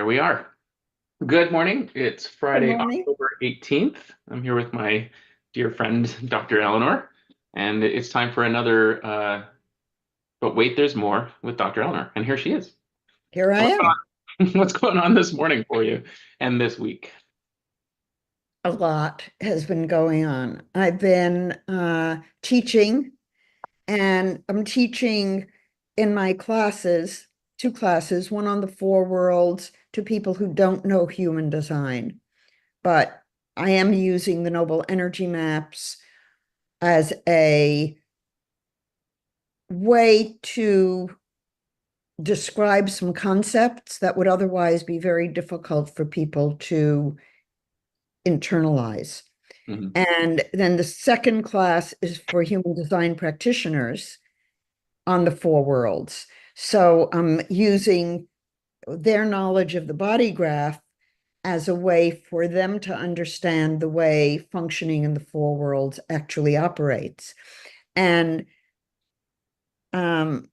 There we are. Good morning. It's Good Friday, morning. October 18th. I'm here with my dear friend, Dr. Eleanor, and it's time for another, but wait, there's more with Dr. Eleanor. And here she is. Here I So am. what's going on this morning for you and this week? A lot has been going on. I've been teaching, and I'm teaching in my classes, two classes, one on the four worlds to people who don't know human design. But I am using the noble energy maps as a way to describe some concepts that would otherwise be very difficult for people to internalize. Mhm. And then the second class is for human design practitioners on the four worlds. So I'm using their knowledge of the body graph as a way for them to understand the way functioning in the four worlds actually operates. And um,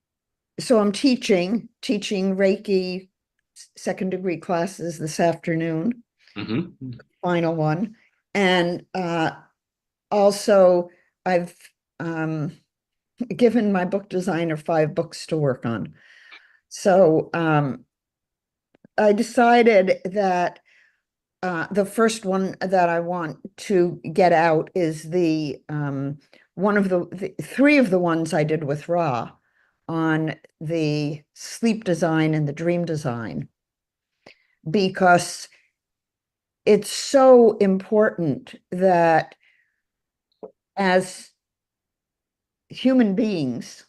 so I'm teaching Reiki second degree classes this afternoon, Mhm. final one. And also I've um, given my book designer 5 books to work on. So I decided that the first one that I want to get out is the one of the three of the ones I did with Ra on the sleep design and the dream design, because it's so important that as human beings,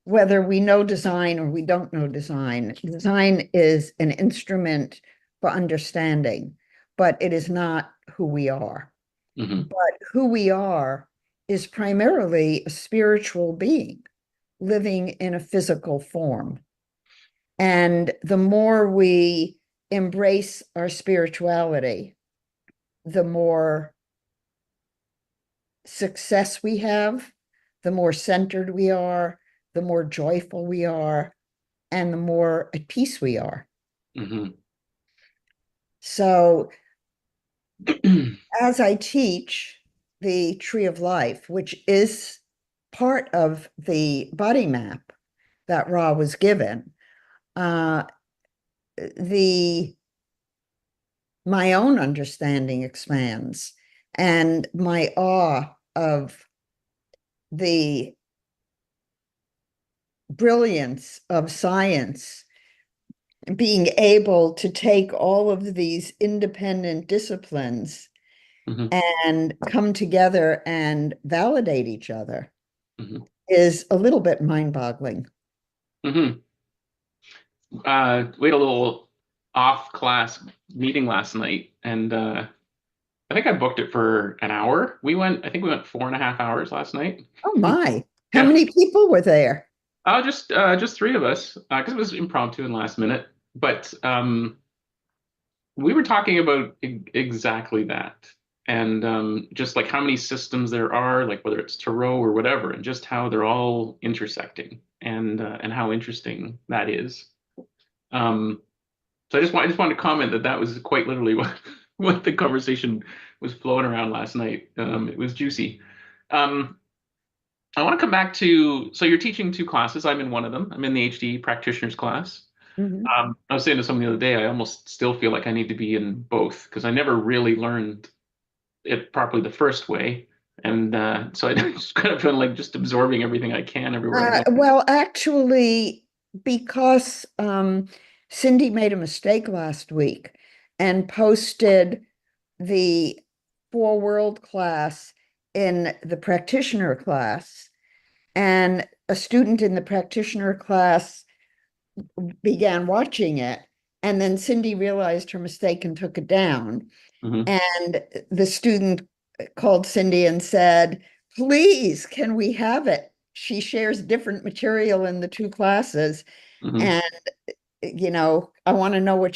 whether we know design or we don't know design, design is an instrument for understanding, but it is not who we are. Mhm. But who we are is primarily a spiritual being living in a physical form. And the more we embrace our spirituality, the more success we have, the more centered we are, the more joyful we are, and the more at peace we are. Mhm. So, as I teach the tree of life, which is part of the body map that Ra was given, uh, the my own understanding expands, and my awe of the brilliance of science being able to take all of these independent disciplines Mhm. and come together and validate each other Mhm. is a little bit mind-boggling. Mhm. We had a little off class meeting last night, and I think I booked it for an hour. I think we went 4.5 hours last night. Oh my, how Yeah. many people were there? Just three of us, because it was impromptu and last minute. But we were talking about exactly that, and just like how many systems there are, like whether it's tarot or whatever, and just how they're all intersecting, and how interesting that is. Um, so I just wanted to comment that that was quite literally what the conversation was flowing around last night. It was juicy. Um, I want to come back to, so you're teaching two classes. I'm in one of them. I'm in the HD practitioners class. Mhm. I was saying to someone the other day, I almost still feel like I need to be in both because I never really learned it properly the first way. And so I just kind of feel like just absorbing everything I can everywhere I go. Well, actually, because Cindy made a mistake last week and posted the four world class in the practitioner class, and a student in the practitioner class began watching it, and then Cindy realized her mistake and took it down. Hmm. And the student called Cindy and said, "Please, can we have it? She shares different material in the two classes. Hmm. And, I want to know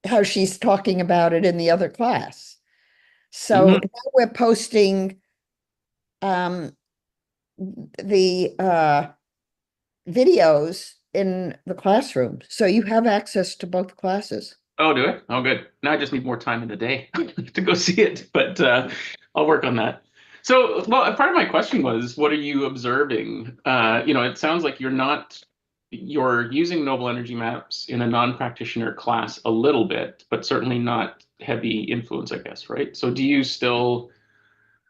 how she's talking about it in the other class." So Hmm. now we're posting um, the videos in the classroom, so you have access to both classes. Oh, do it? Oh, good. Now I just need more time in the day to go see it, but I'll work on that. So, well, part of my question was, what are you observing? It sounds like you're using noble energy maps in a non-practitioner class a little bit, but certainly not heavy influence, I guess, right? So do you still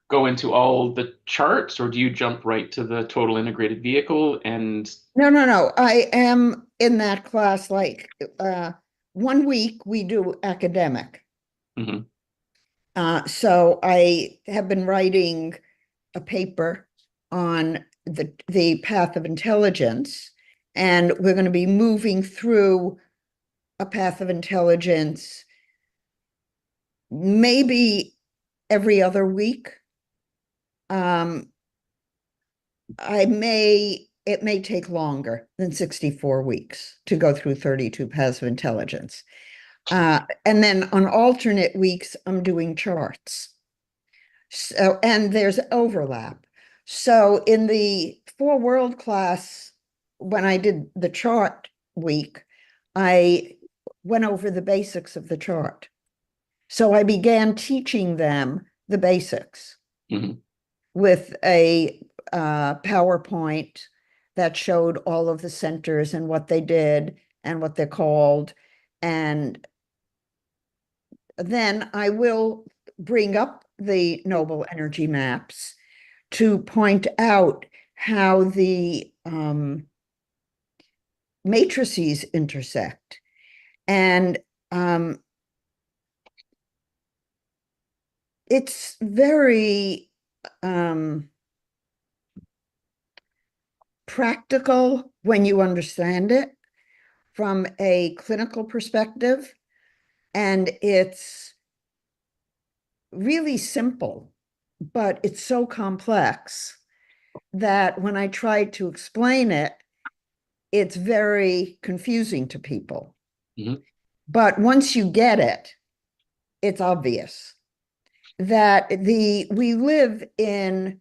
go into all the charts, or do you jump right to the total integrated vehicle and No, no, no. I am in that class like 1 week we do academic. Mhm. So I have been writing a paper on the path of intelligence, and we're going to be moving through a path of intelligence maybe every other week. Um, it may take longer than 64 weeks to go through 32 paths of intelligence. And then on alternate weeks, I'm doing charts. So, and there's overlap. So in the four world class, when I did the chart week, I went over the basics of the chart. So I began teaching them the basics Mhm. with a PowerPoint that showed all of the centers and what they did and what they're called. And then I will bring up the noble energy maps to point out how the matrices intersect. And it's very practical when you understand it from a clinical perspective. And it's really simple, but it's so complex that when I try to explain it, it's very confusing to people. Mhm. But once you get it, it's obvious that we live in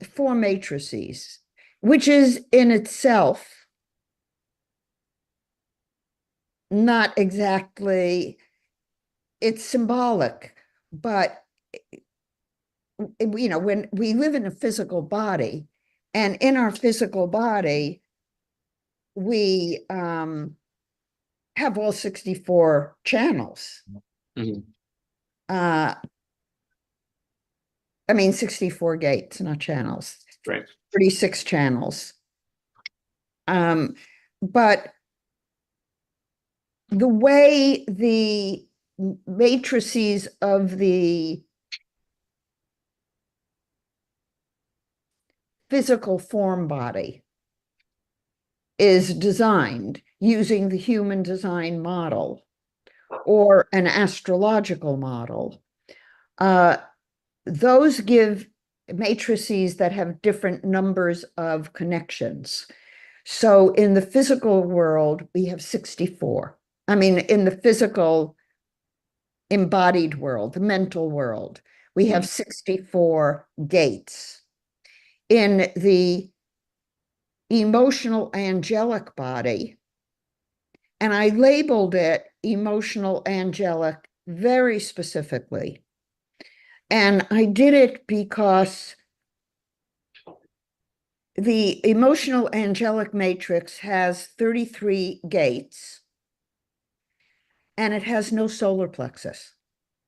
four matrices, which is in itself not exactly, it's symbolic, but when we live in a physical body, and in our physical body, we have all 64 channels. Mhm. Uh, I mean, 64 gates, not channels, Right. 36 channels. But the way the matrices of the physical form body is designed using the human design model or an astrological model, uh, those give matrices that have different numbers of connections. So in the physical world, we have 64. I mean, in the physical embodied world, the mental world, we have Mhm. 64 gates. In the emotional angelic body, and I labeled it emotional angelic very specifically. And I did it because the emotional angelic matrix has 33 gates and it has no solar plexus.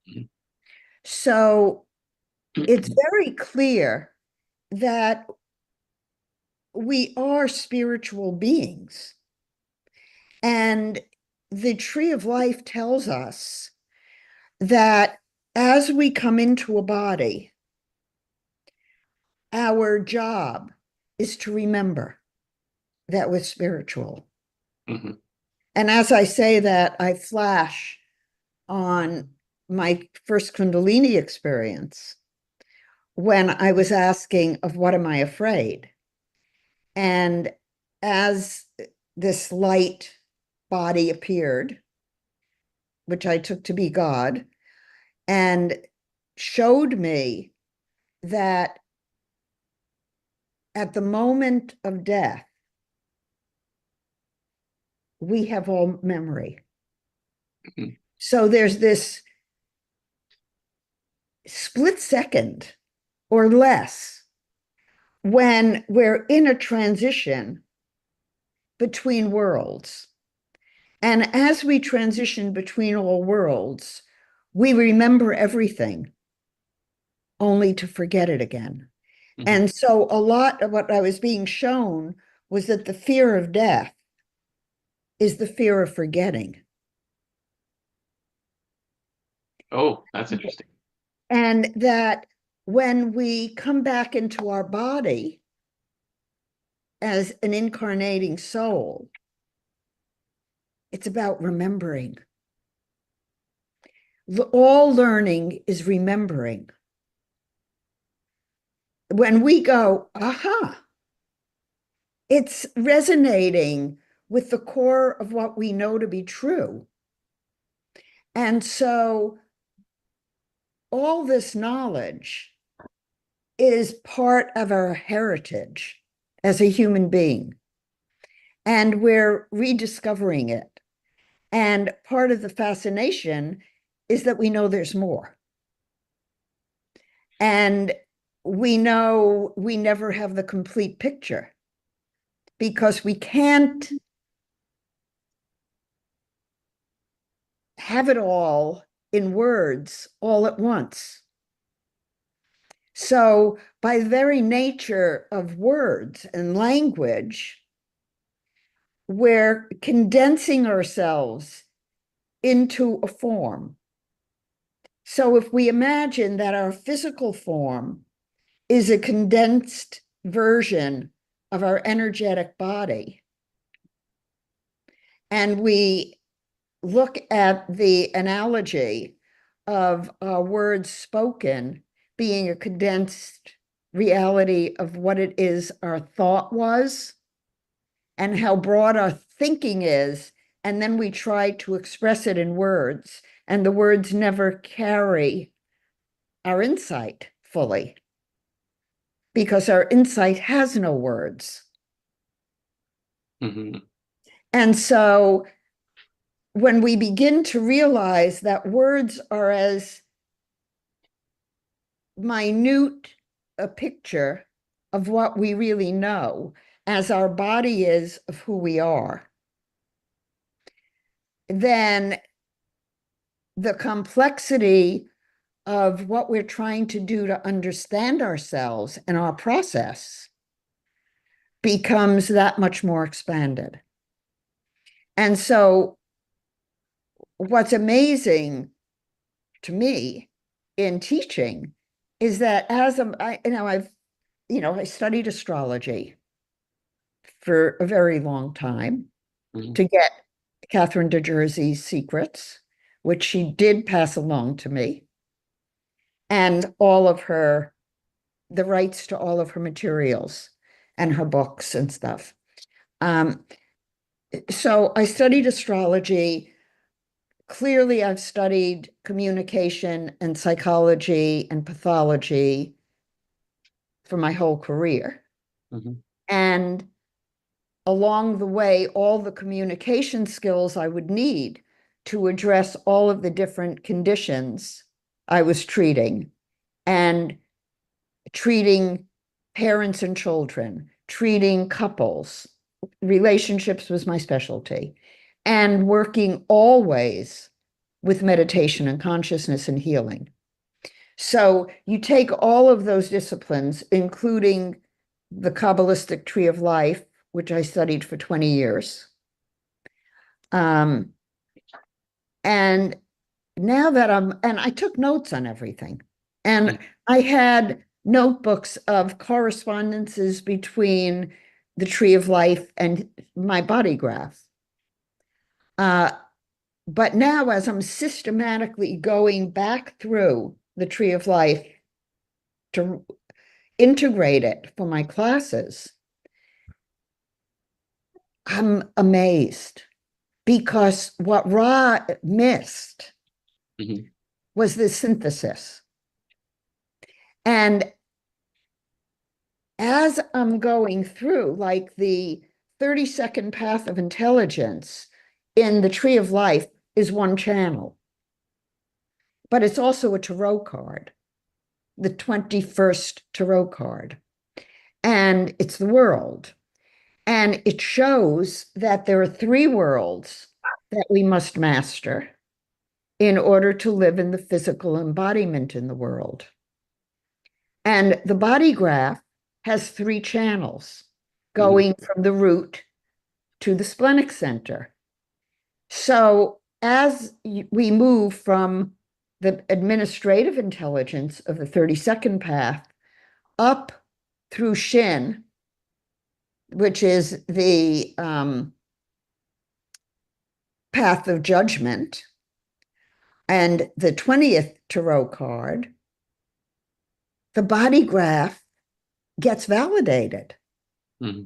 Mhm. So it's very clear that we are spiritual beings. And the tree of life tells us that as we come into a body, our job is to remember that we're spiritual. Mhm. And as I say that, I flash on my first Kundalini experience when I was asking, of what am I afraid? And as this light body appeared, which I took to be God, and showed me that at the moment of death, we have all memory. Mhm. So there's this split second or less when we're in a transition between worlds. And as we transition between all worlds, we remember everything only to forget it again. Mhm. And so a lot of what I was being shown was that the fear of death is the fear of forgetting. Oh, that's interesting. And that when we come back into our body as an incarnating soul, it's about remembering. All learning is remembering. When we go, aha, it's resonating with the core of what we know to be true. And so all this knowledge is part of our heritage as a human being. And we're rediscovering it. And part of the fascination is that we know there's more. And we know we never have the complete picture because we can't have it all in words all at once. So, by the very nature of words and language, we're condensing ourselves into a form. So, if we imagine that our physical form is a condensed version of our energetic body, and we look at the analogy of words spoken being a condensed reality of what it is our thought was and how broad our thinking is, and then we try to express it in words, and the words never carry our insight fully because our insight has no words. Mhm. And so when we begin to realize that words are as minute a picture of what we really know as our body is of who we are, then the complexity of what we're trying to do to understand ourselves and our process becomes that much more expanded. And so what's amazing to me in teaching is that I studied astrology for a very long time Mhm. to get Catherine de Jersey's secrets, which she did pass along to me, and the rights to all of her materials and her books and stuff. Um, so I studied astrology. Clearly, I've studied communication and psychology and pathology for my whole career. Mhm. And along the way, all the communication skills I would need to address all of the different conditions I was treating, and treating parents and children, treating couples. Relationships was my specialty, and working always with meditation and consciousness and healing. So you take all of those disciplines, including the Kabbalistic tree of life, which I studied for 20 years. Um, and now that and I took notes on everything. And Mhm. I had notebooks of correspondences between the tree of life and my body graph. Uh, but now, as I'm systematically going back through the tree of life to integrate it for my classes, I'm amazed because what Ra missed Mhm. was the synthesis. And as I'm going through, like the 32nd path of intelligence in the Tree of Life is one channel, but it's also a tarot card, the 21st tarot card. And it's the world. And it shows that there are three worlds that we must master in order to live in the physical embodiment in the world. And the body graph has three channels Hmm. going from the root to the splenic center. So as we move from the administrative intelligence of the 32nd path up through Shin, which is the path of judgment, and the 20th tarot card, the body graph gets validated. Hmm.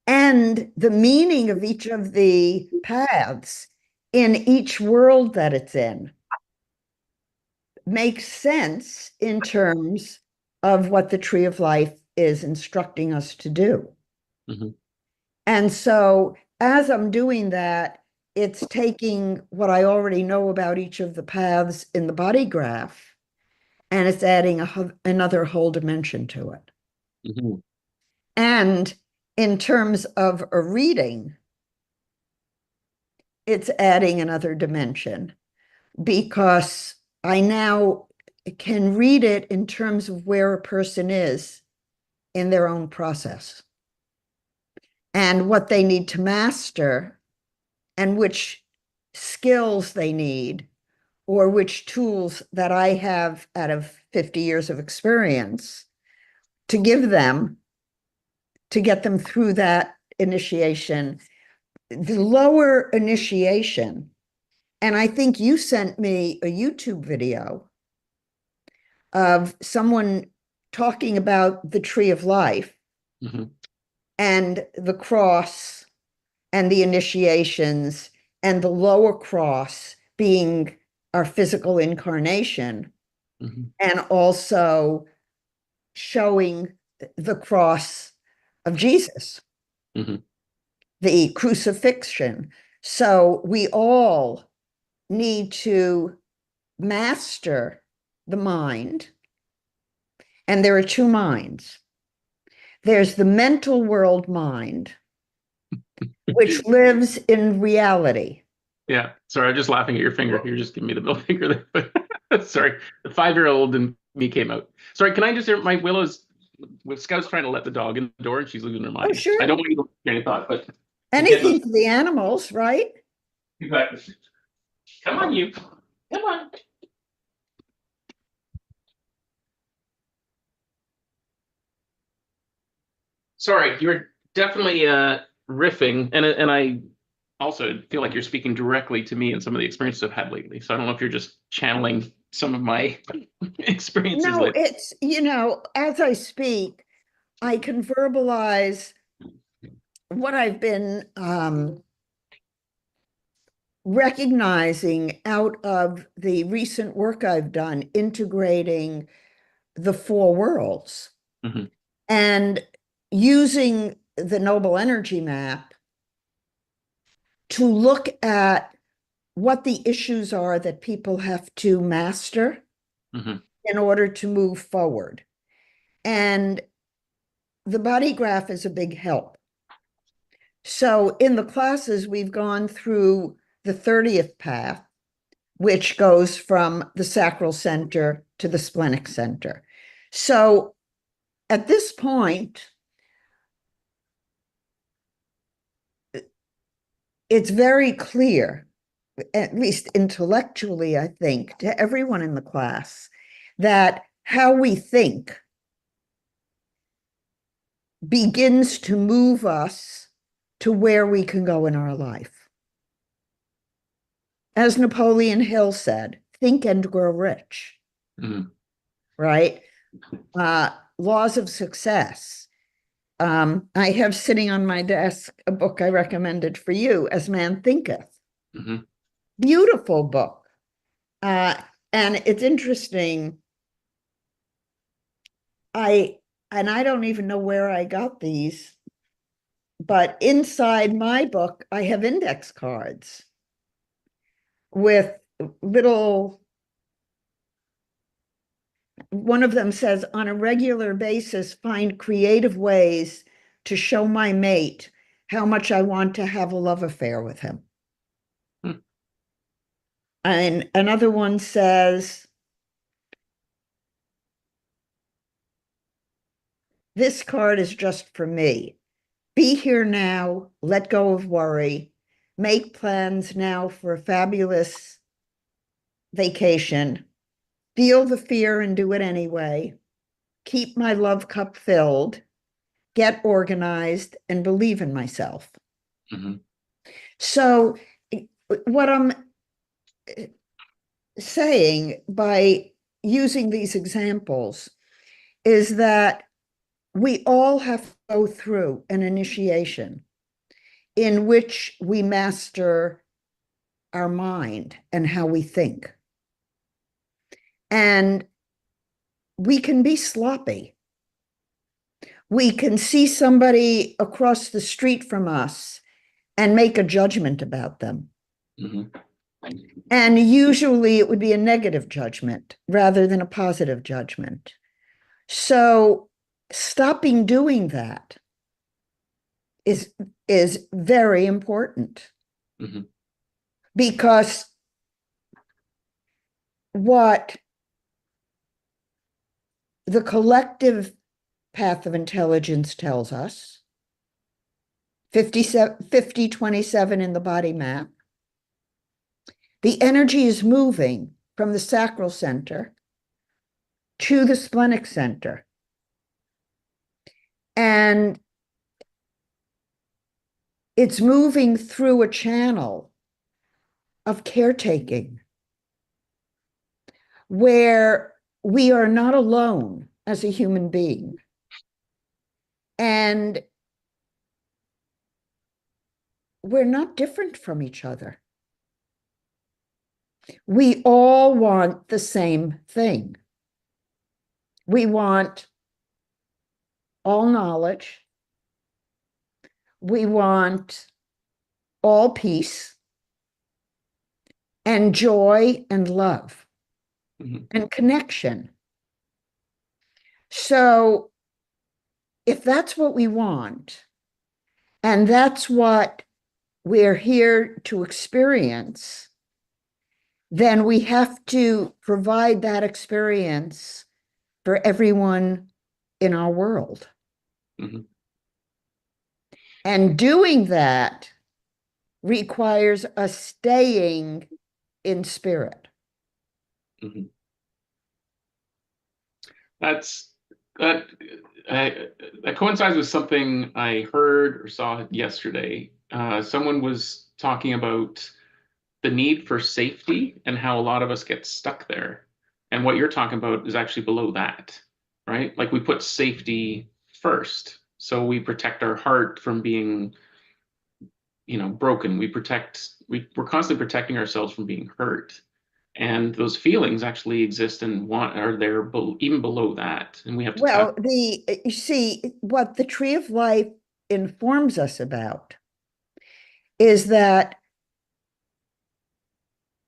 And the meaning of each of the paths in each world that it's in makes sense in terms of what the Tree of Life is instructing us to do. Hmm. And so as I'm doing that, it's taking what I already know about each of the paths in the body graph, and it's adding another whole dimension to it. Hmm. And in terms of a reading, it's adding another dimension because I now can read it in terms of where a person is in their own process and what they need to master and which skills they need or which tools that I have out of 50 years of experience to give them to get them through that initiation. The lower initiation, and I think you sent me a YouTube video of someone talking about the tree of life Hmm. and the cross and the initiations and the lower cross being our physical incarnation, Hmm. and also showing the cross of Jesus, Hmm. the crucifixion. So we all need to master the mind. And there are two minds. There's the mental world mind, which lives in reality. Yeah. Sorry, I'm just laughing at your finger. You're just giving me the middle finger there. Sorry, the 5-year-old in me came out. Sorry, can I just my Willow's with Scout's trying to let the dog in the door and she's losing her Oh, mind. I don't sure. want you to hear any thought, but you can't Anything listen. for the animals, right? Exactly. Come on, you. Come on. Sorry, you're definitely riffing, and I also feel like you're speaking directly to me and some of the experiences I've had lately. So I don't know if you're just channeling some of my experiences No, lately. it's, as I speak, I can verbalize what I've been recognizing out of the recent work I've done, integrating the four worlds Hmm. and using the Noble Energy Map to look at what the issues are that people have to master Hmm. in order to move forward. And the body graph is a big help. So in the classes, we've gone through the 30th path, which goes from the sacral center to the splenic center. So at this point, it's very clear, at least intellectually, I think, to everyone in the class, that how we think begins to move us to where we can go in our life. As Napoleon Hill said, think and grow rich, Hmm. right? Laws of success. I have sitting on my desk a book I recommended for you, As Man Thinketh. Hmm. Beautiful book. Uh, and it's interesting. I and I don't even know where I got these, but inside my book, I have index cards with little, one of them says, on a regular basis, find creative ways to show my mate how much I want to have a love affair with him. Hmm. And another one says, this card is just for me. Be here now, let go of worry, make plans now for a fabulous vacation, feel the fear and do it anyway, keep my love cup filled, get organized, and believe in myself. Mm-hmm. So, what I'm saying by using these examples is that we all have to go through an initiation in which we master our mind and how we think. And we can be sloppy. We can see somebody across the street from us and make a judgment about them. Mm-hmm. And usually it would be a negative judgment rather than a positive judgment. So stopping doing that is very important. Mm-hmm. Because what the collective path of intelligence tells us, 50-27 in the body map, the energy is moving from the sacral center to the splenic center. And it's moving through a channel of caretaking where we are not alone as a human being. And we're not different from each other. We all want the same thing. We want all knowledge. We want all peace and joy and love Mm-hmm. and connection. So if that's what we want, and that's what we're here to experience, then we have to provide that experience for everyone in our world. Mm-hmm. And doing that requires us staying in spirit. Mm-hmm. That's that. That coincides with something I heard or saw yesterday. Someone was talking about the need for safety and how a lot of us get stuck there. And what you're talking about is actually below that, right? Like we put safety first. So we protect our heart from being, broken. We're constantly protecting ourselves from being hurt. And those feelings actually exist and are there even below that. And we have to tap. Well, you see, what the tree of life informs us about is that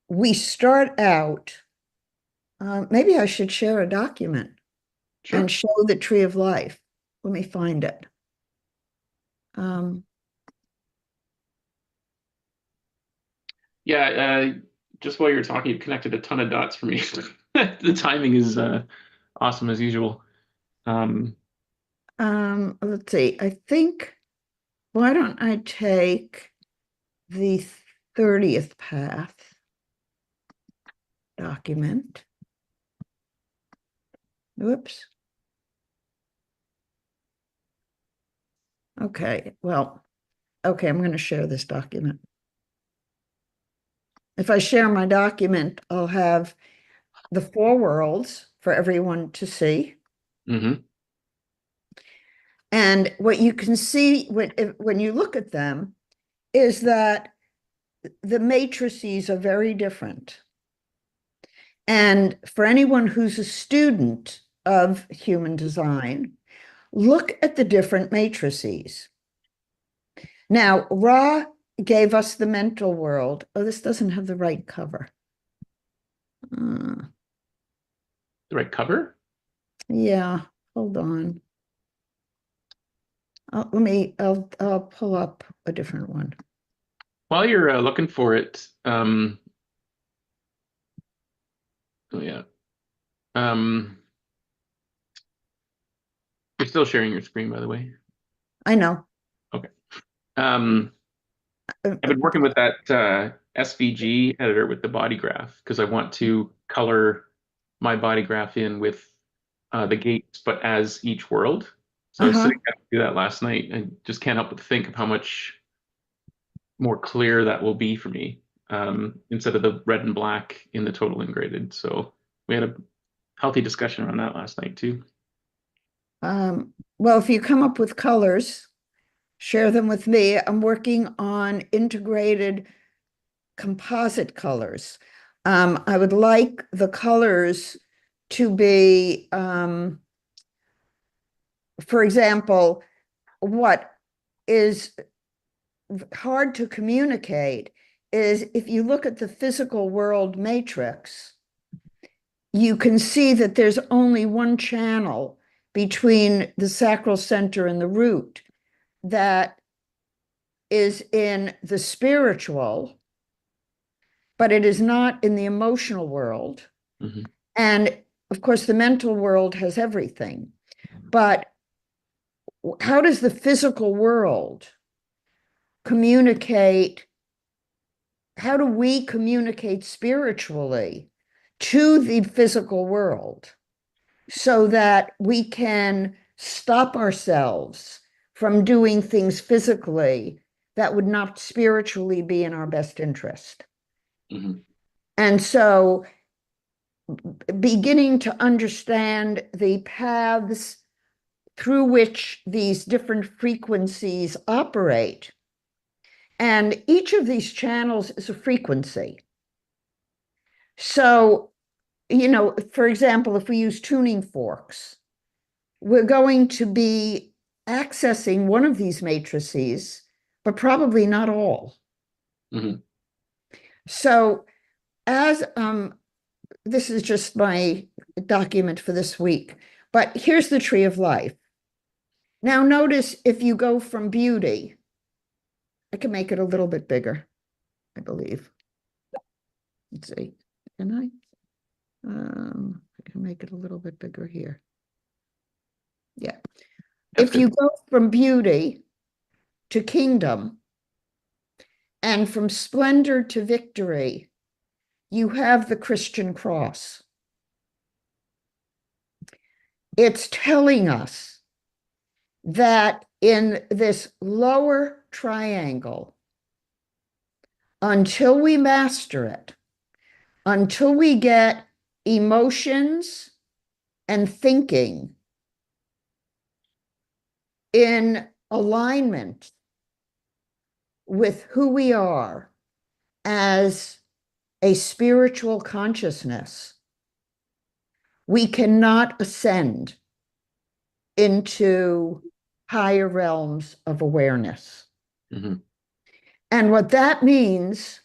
we start out, maybe I should share a document and Sure. show the tree of life. Let me find it. Um, Yeah, just while you're talking, you've connected a ton of dots for me. The timing is awesome as usual. Um, let's see. I think, why don't I take the 30th path document? Whoops. Okay, well, okay, I'm going to share this document. If I share my document, I'll have the four worlds for everyone to see. mhm. And what you can see when you look at them is that the matrices are very different. And for anyone who's a student of human design, look at the different matrices. Now, Ra gave us the mental world. Oh, this doesn't have the right cover. The right cover? Yeah, hold on. I'll pull up a different one. While you're looking for it, oh yeah, um, you're still sharing your screen, by the way. I know. Okay. Um, I've been working with that SVG editor with the body graph because I want to color my body graph in with the gates, but as each world. So I was Uh-huh. sitting down to do that last night and just can't help but think of how much more clear that will be for me instead of the red and black in the total ingraded. So we had a healthy discussion around that last night too. Well, if you come up with colors, share them with me. I'm working on integrated composite colors. I would like the colors to be, for example, what is hard to communicate is if you look at the physical world matrix, you can see that there's only one channel between the sacral center and the root that is in the spiritual, but it is not in the emotional world. Mm-hmm. And of course, the mental world has everything. But how does the physical world communicate? How do we communicate spiritually to the physical world so that we can stop ourselves from doing things physically that would not spiritually be in our best interest? Mm-hmm. And so beginning to understand the paths through which these different frequencies operate. And each of these channels is a frequency. So, for example, if we use tuning forks, we're going to be accessing one of these matrices, but probably not all. Mm-hmm. So, as this is just my document for this week, but here's the tree of life. Now, notice if you go from beauty, I can make it a little bit bigger, I believe. Let's see, can I? I can make it a little bit bigger here. Yeah. That's If you good. go from beauty to kingdom and from splendor to victory, you have the Christian cross. It's telling us that in this lower triangle, until we master it, until we get emotions and thinking in alignment with who we are as a spiritual consciousness, we cannot ascend into higher realms of awareness. Mm-hmm. And what that means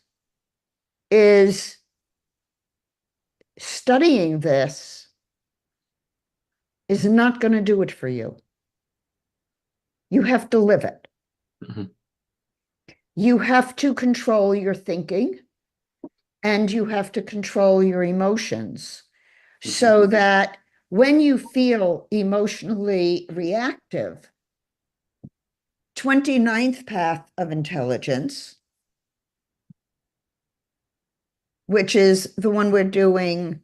is studying this is not going to do it for you. You have to live it. Mm-hmm. You have to control your thinking and you have to control your emotions so that when you feel emotionally reactive, 29th path of intelligence, which is the one we're doing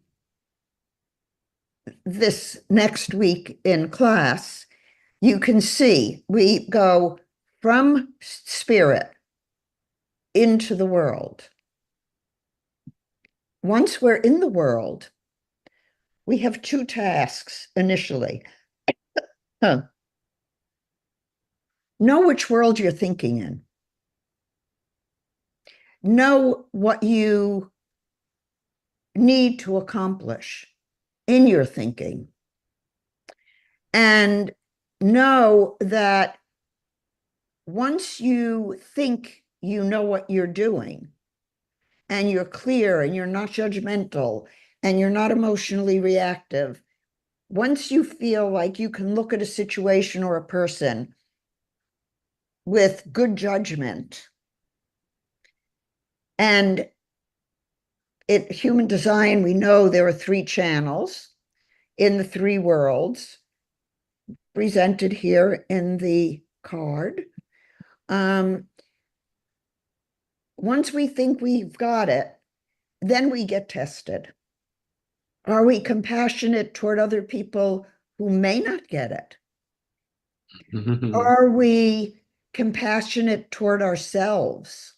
this next week in class, you can see we go from spirit into the world. Once we're in the world, we have two tasks initially. Know which world you're thinking in. Know what you need to accomplish in your thinking. And know that once you think you know what you're doing and you're clear and you're not judgmental and you're not emotionally reactive, once you feel like you can look at a situation or a person with good judgment, and in human design, we know there are three channels in the three worlds presented here in the card. Once we think we've got it, then we get tested. Are we compassionate toward other people who may not get it? Are we compassionate toward ourselves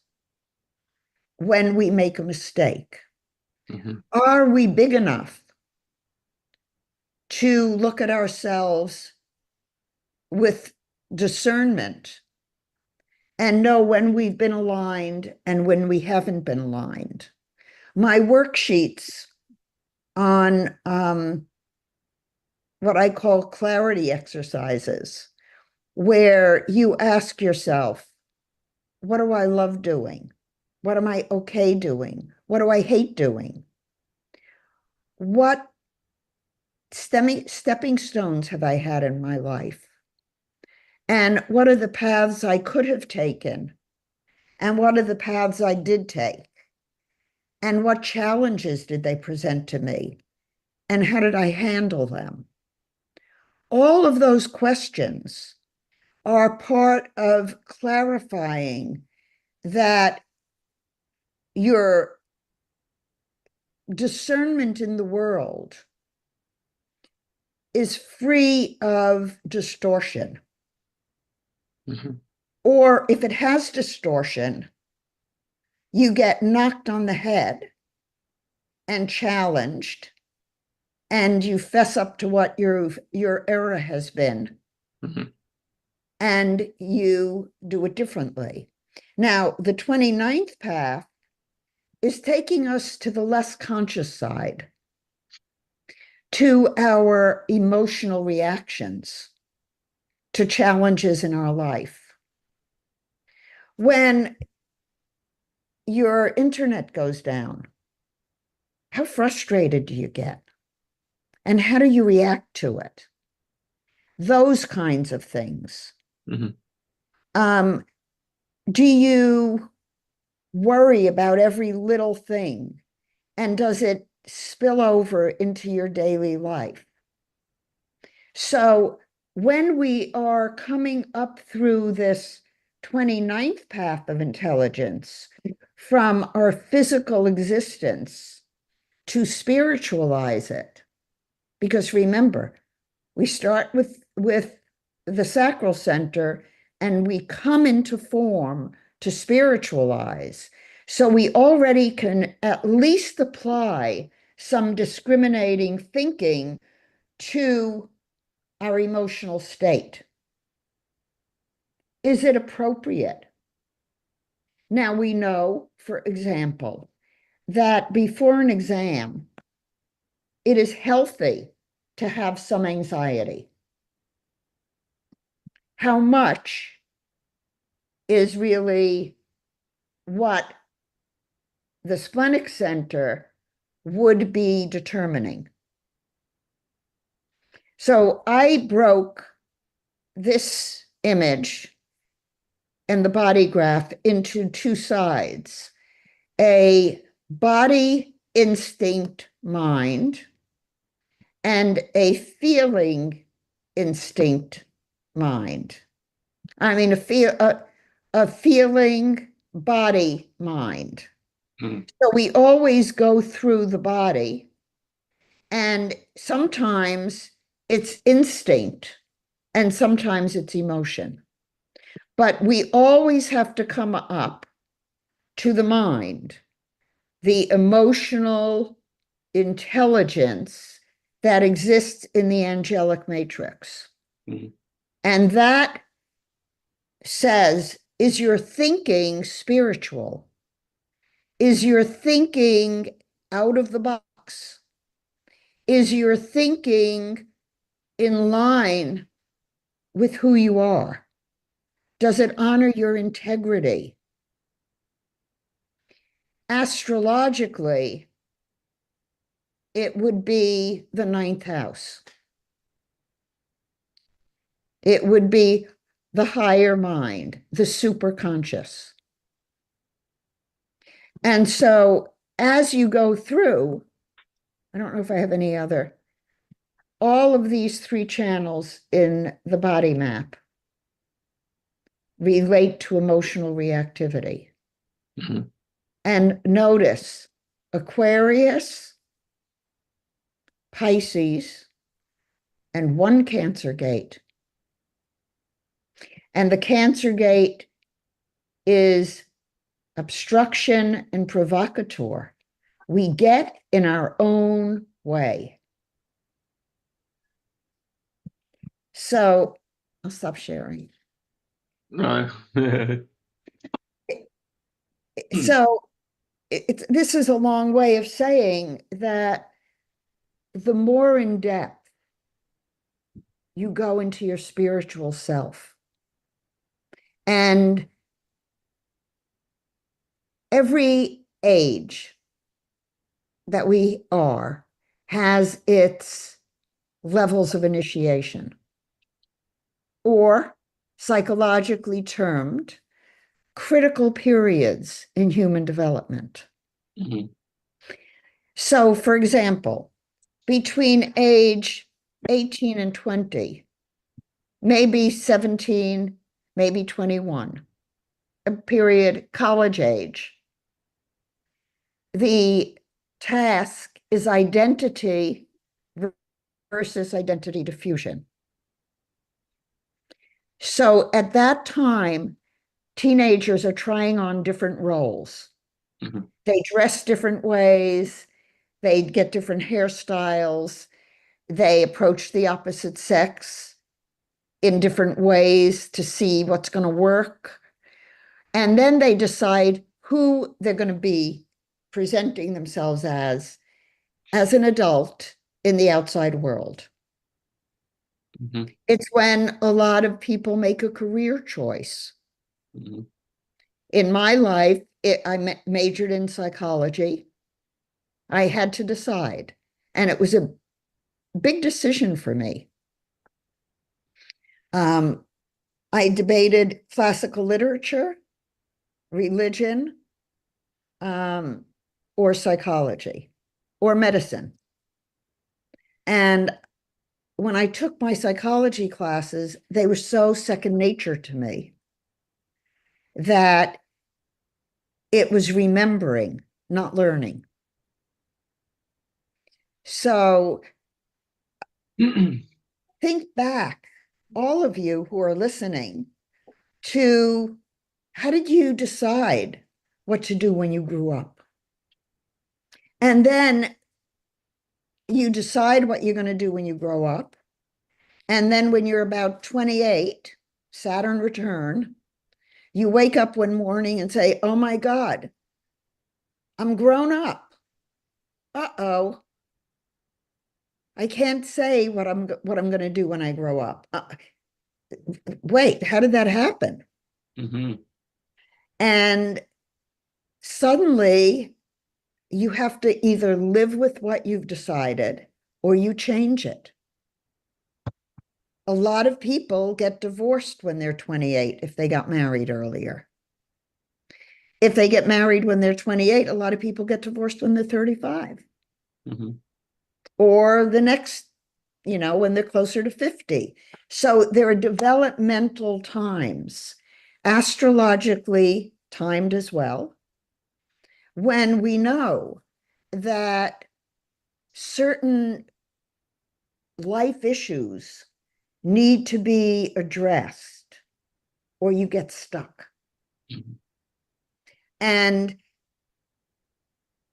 when we make a mistake? Mhm. Are we big enough to look at ourselves with discernment and know when we've been aligned and when we haven't been aligned? My worksheets on what I call clarity exercises, where you ask yourself, what do I love doing? What am I okay doing? What do I hate doing? What stepping stones have I had in my life? And what are the paths I could have taken? And what are the paths I did take? And what challenges did they present to me? And how did I handle them? All of those questions are part of clarifying that your discernment in the world is free of distortion. Mhm. Or if it has distortion, you get knocked on the head and challenged, and you fess up to what your error has been, Mhm. and you do it differently. Now, the 29th path is taking us to the less conscious side, to our emotional reactions to challenges in our life. When your internet goes down, how frustrated do you get? And how do you react to it? Those kinds of things. Mhm. Um, do you worry about every little thing? And does it spill over into your daily life? So when we are coming up through this 29th path of intelligence from our physical existence to spiritualize it, because remember, we start with the sacral center and we come into form to spiritualize. So we already can at least apply some discriminating thinking to our emotional state. Is it appropriate? Now we know, for example, that before an exam, it is healthy to have some anxiety. How much is really what the splenic center would be determining. So I broke this image and the body graph into two sides: a body instinct mind and a feeling instinct mind. I mean, a feeling body mind. Mhm. So we always go through the body, and sometimes it's instinct and sometimes it's emotion. But we always have to come up to the mind, the emotional intelligence that exists in the angelic matrix. Mhm. And that says, is your thinking spiritual? Is your thinking out of the box? Is your thinking in line with who you are? Does it honor your integrity? Astrologically, it would be the ninth house. It would be the higher mind, the superconscious. And so as you go through, I don't know if I have any other, all of these three channels in the body map relate to emotional reactivity. Mhm. And notice Aquarius, Pisces, and one Cancer gate. And the Cancer gate is obstruction and provocateur. We get in our own way. So I'll stop sharing. Uh, So this is a long way of saying that the more in depth you go into your spiritual self, and every age that we are has its levels of initiation, or psychologically termed critical periods in human development. Mhm. So, for example, between age 18 and 20, maybe 17, maybe 21, a period, college age, the task is identity versus identity diffusion. So at that time, teenagers are trying on different roles. Mhm. They dress different ways, they get different hairstyles, they approach the opposite sex in different ways to see what's going to work. And then they decide who they're going to be presenting themselves as an adult in the outside world. Mhm. It's when a lot of people make a career choice. Mhm. In my life, I majored in psychology. I had to decide, and it was a big decision for me. Um, I debated classical literature, religion, um, or psychology, or medicine. And when I took my psychology classes, they were so second nature to me that it was remembering, not learning. So think back, all of you who are listening, to how did you decide what to do when you grew up? And then you decide what you're going to do when you grow up. And then when you're about 28, Saturn return, you wake up one morning and say, oh my God, I'm grown up. Uh-oh. I can't say what I'm going to do when I grow up. Wait, how did that happen? Mhm. And suddenly you have to either live with what you've decided or you change it. A lot of people get divorced when they're 28 if they got married earlier. If they get married when they're 28, a lot of people get divorced when they're 35. Mhm. Or the next, when they're closer to 50. So there are developmental times, astrologically timed as well, when we know that certain life issues need to be addressed or you get stuck. Mhm. And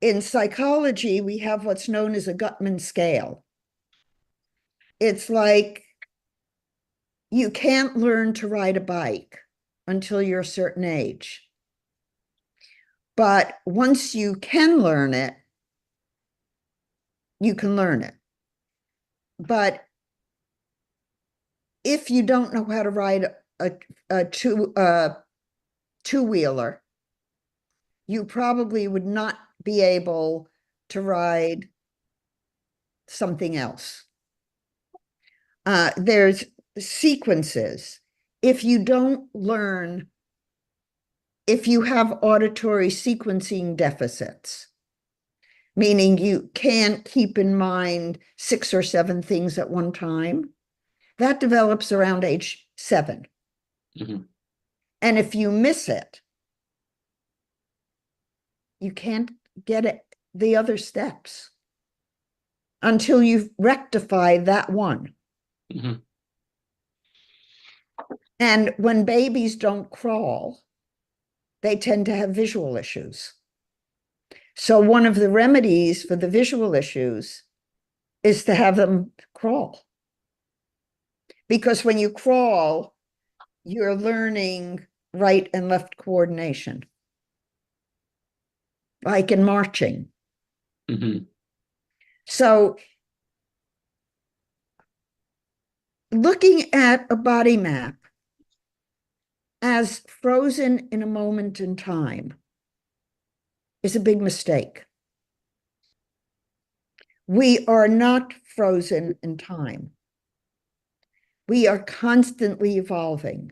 in psychology, we have what's known as a Gutman scale. It's like you can't learn to ride a bike until you're a certain age. But once you can learn it, you can learn it. But if you don't know how to ride a two-wheeler, you probably would not be able to ride something else. There's sequences. If you don't learn, if you have auditory sequencing deficits, meaning you can't keep in mind 6 or 7 things at one time, that develops around age 7. Mhm. And if you miss it, you can't get it, the other steps until you rectify that one. Mhm. And when babies don't crawl, they tend to have visual issues. So one of the remedies for the visual issues is to have them crawl. Because when you crawl, you're learning right and left coordination, like in marching. Mhm. So looking at a body map as frozen in a moment in time is a big mistake. We are not frozen in time. We are constantly evolving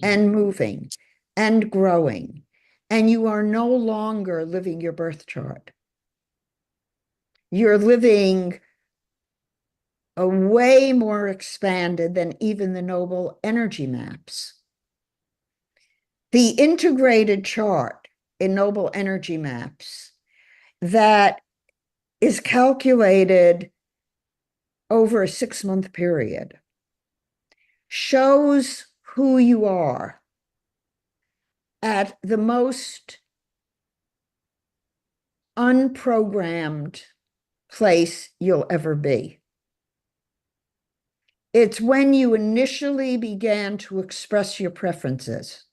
and moving and growing, and you are no longer living your birth chart. You're living a way more expanded than even the noble energy maps. The integrated chart in noble energy maps that is calculated over a 6-month period shows who you are at the most unprogrammed place you'll ever be. It's when you initially began to express your preferences.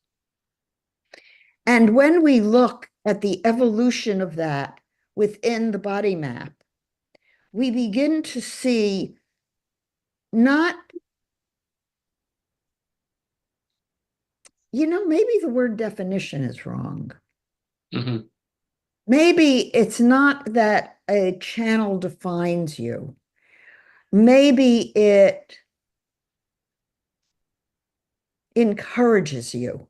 And when we look at the evolution of that within the body map, we begin to see not, maybe the word definition is wrong. Mhm. Maybe it's not that a channel defines you. Maybe it encourages you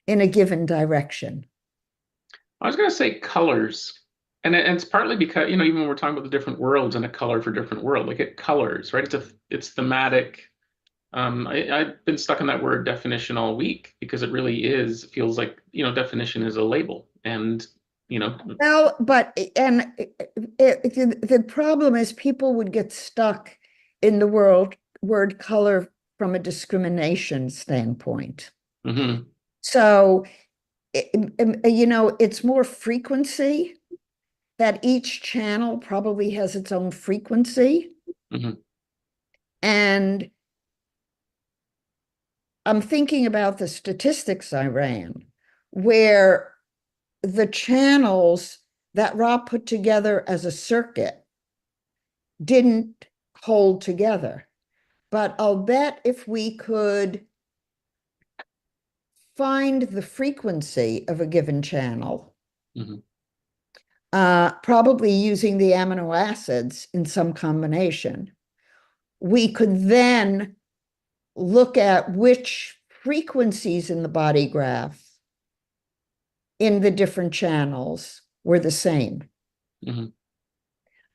in a given direction. I was going to say colors. And it's partly because, even when we're talking about the different worlds and a color for different world, like it colors, right? It's thematic. I've been stuck in that word definition all week because it really is, feels like, definition is a label. And, you know, Well, but the problem is people would get stuck in the word color from a discrimination standpoint. mhm, So, it's more frequency, that each channel probably has its own frequency. mhm, And I'm thinking about the statistics I ran, where the channels that Ra put together as a circuit didn't hold together. But I'll bet if we could find the frequency of a given channel, mhm, probably using the amino acids in some combination, we could then look at which frequencies in the body graph in the different channels were the same. mhm.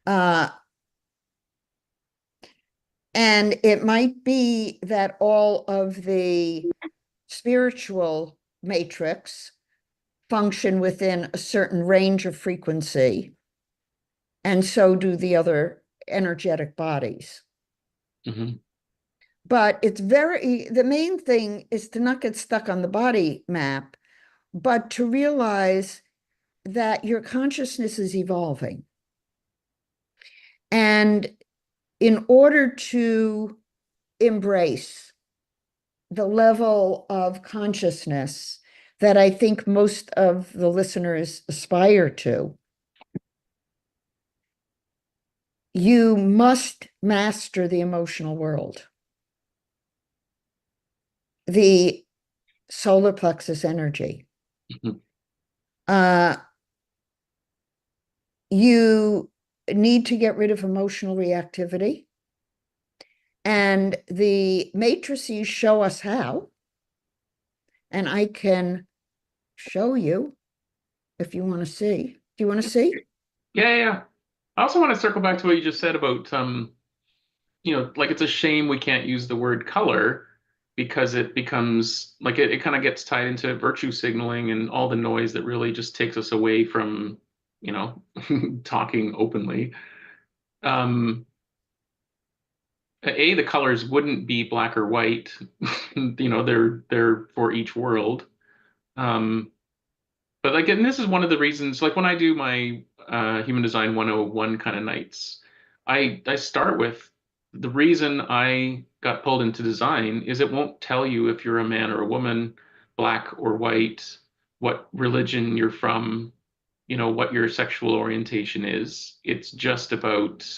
Uh, and it might be that all of the spiritual matrix function within a certain range of frequency, and so do the other energetic bodies. Mhm. But the main thing is to not get stuck on the body map, but to realize that your consciousness is evolving. And in order to embrace the level of consciousness that I think most of the listeners aspire to, you must master the emotional world. the solar plexus energy. Mhm. Uh, you need to get rid of emotional reactivity. And the matrices show us how. And I can show you if you want to see. Do you want to see? Yeah, yeah, yeah. I also want to circle back to what you just said about like it's a shame we can't use the word color because it becomes like it kind of gets tied into virtue signaling and all the noise that really just takes us away from, you know, talking openly. Um, the colors wouldn't be black or white. They're for each world. Um, but like, and this is one of the reasons, like when I do my human design 101 kind of nights, I start with the reason I got pulled into design is it won't tell you if you're a man or a woman, black or white, what religion you're from, what your sexual orientation is. It's just about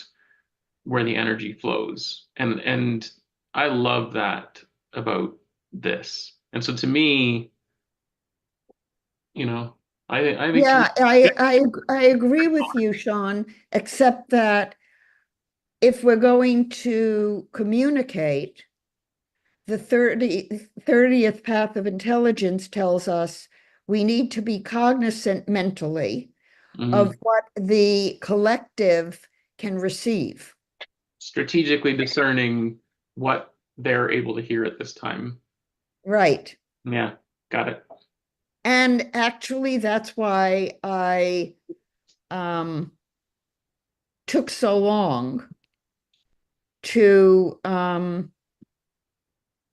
where the energy flows. And I love that about this. And so to me, you know, I think Yeah, I agree with you, Sean, except that if we're going to communicate, the 30th path of intelligence tells us we need to be cognizant mentally of mhm, what the collective can receive. strategically discerning what they're able to hear at this time. Right. Yeah, got it. And actually, that's why I um, took so long to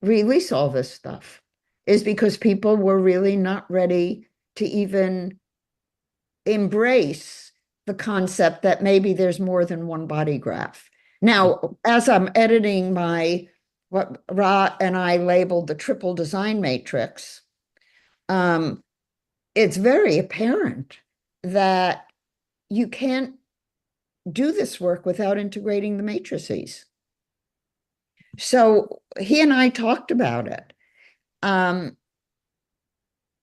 release all this stuff, is because people were really not ready to even embrace the concept that maybe there's more than one body graph. Now, as I'm editing what Ra and I labeled the triple design matrix, um, it's very apparent that you can't do this work without integrating the matrices. So he and I talked about it. Um,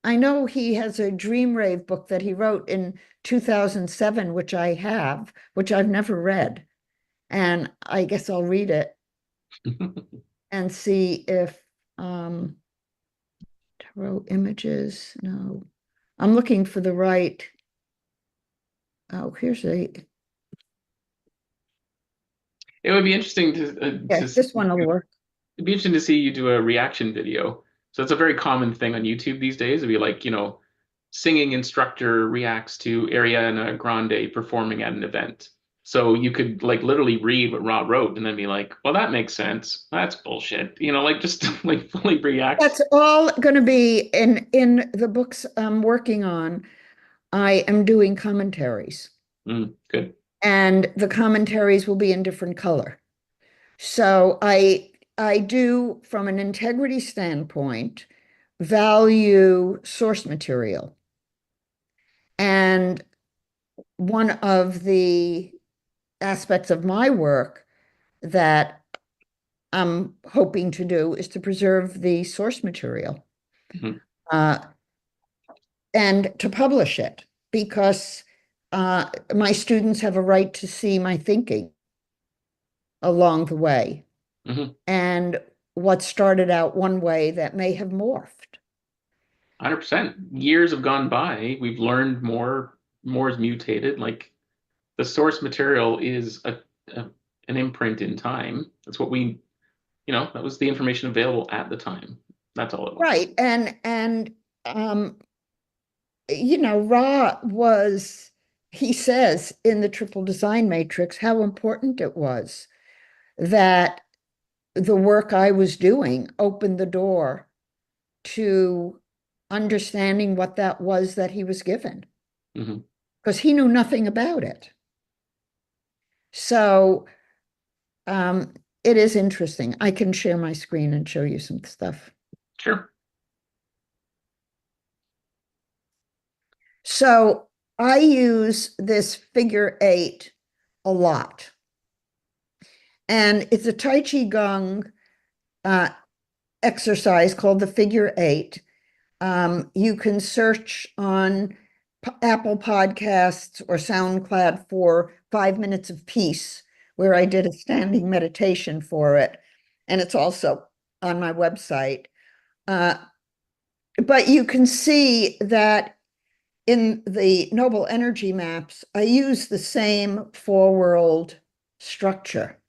I know he has a Dream Rave book that he wrote in 2007, which I have, which I've never read. And I guess I'll read it and see if tarot images. No, I'm looking for the right. Oh, here's a. It would be interesting to Yeah, this one will work. it'd be interesting to see you do a reaction video. So it's a very common thing on YouTube these days. It'd be like, singing instructor reacts to Ariana Grande performing at an event. So you could like literally read what Ra wrote and then be like, well, that makes sense. That's bullshit. Like just like fully react. That's all going to be in the books I'm working on. I am doing commentaries, Good. and the commentaries will be in different color. So I do, from an integrity standpoint, value source material. And one of the aspects of my work that I'm hoping to do is to preserve the source material Mhm. uh, and to publish it because my students have a right to see my thinking along the way. Mhm. And what started out one way that may have morphed. 100%. Years have gone by. We've learned more. More is mutated. Like the source material is a an imprint in time. That's what that was the information available at the time. That's all it was. Right. And Ra was, he says in the triple design matrix how important it was that the work I was doing opened the door to understanding what that was that he was given Hmm. because he knew nothing about it. So um, it is interesting. I can share my screen and show you some stuff. Sure. So I use this figure 8 a lot. And it's a Tai Chi Gong uh, exercise called the figure eight. You can search on Apple Podcasts or SoundCloud for 5 minutes of peace, where I did a standing meditation for it. And it's also on my website. Uh, but you can see that in the Noble Energy maps, I use the same four-world structure.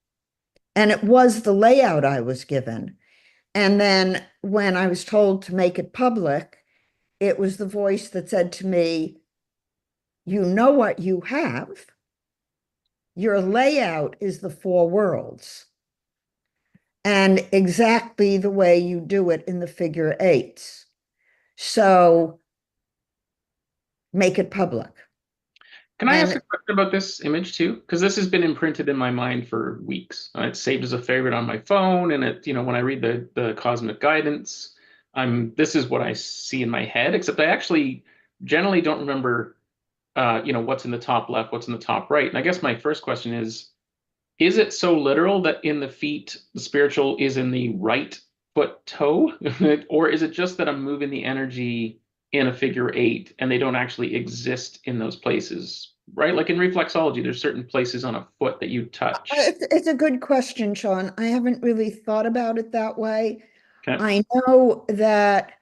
And it was the layout I was given. And then when I was told to make it public, it was the voice that said to me, you know what you have. Your layout is the four worlds and exactly the way you do it in the figure eights. So make it public. Can I ask And a question about this image too? Because this has been imprinted in my mind for weeks. It's saved as a favorite on my phone, and when I read the cosmic guidance, this is what I see in my head. Except I actually generally don't remember, what's in the top left, what's in the top right. And I guess my first question is it so literal that in the feet, the spiritual is in the right foot toe? Or is it just that I'm moving the energy in a figure eight and they don't actually exist in those places, right? Like in reflexology, there's certain places on a foot that you touch. it's a good question, Sean. I haven't really thought about it that way. Okay. I know that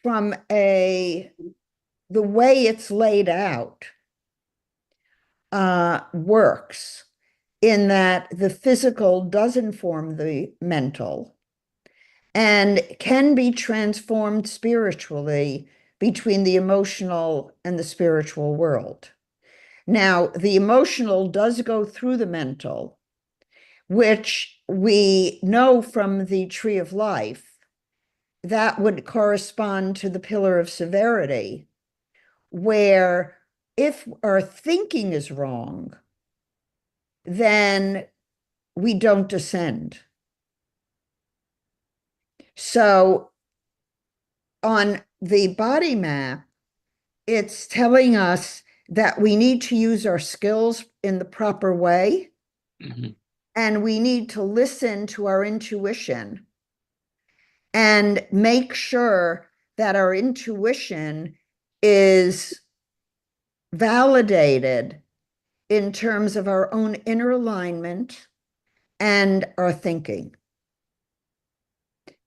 from the way it's laid out, works in that the physical does inform the mental and can be transformed spiritually between the emotional and the spiritual world. Now, the emotional does go through the mental, which we know from the tree of life that would correspond to the pillar of severity, where if our thinking is wrong, then we don't descend. So on the body map, it's telling us that we need to use our skills in the proper way, Mhm. and we need to listen to our intuition and make sure that our intuition is validated in terms of our own inner alignment and our thinking.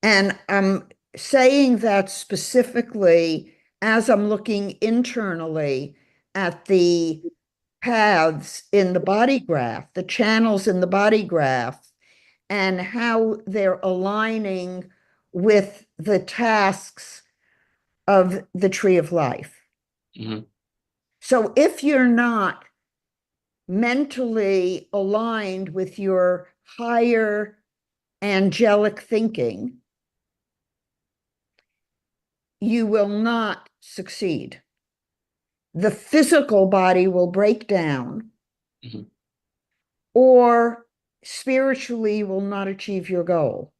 And I'm saying that specifically as I'm looking internally at the paths in the body graph, the channels in the body graph, and how they're aligning with the tasks of the tree of life. Mhm. So if you're not mentally aligned with your higher angelic thinking, you will not succeed. The physical body will break down, Mhm. or spiritually will not achieve your goal.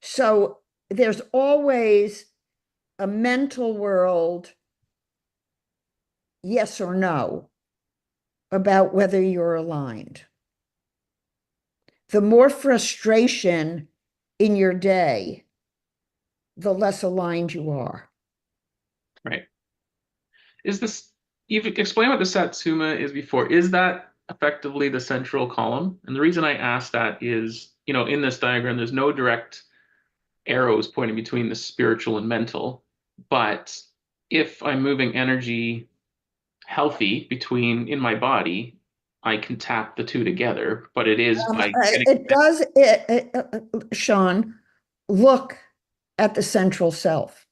So there's always a mental world, yes or no, about whether you're aligned. The more frustration in your day, the less aligned you are. Right. Is this, you've explained what the Satsuma is before. Is that effectively the central column? And the reason I ask that is, in this diagram, there's no direct arrows pointing between the spiritual and mental. But if I'm moving energy healthy between in my body, I can tap the two together. But it is by getting. It does, Sean, look at the central self.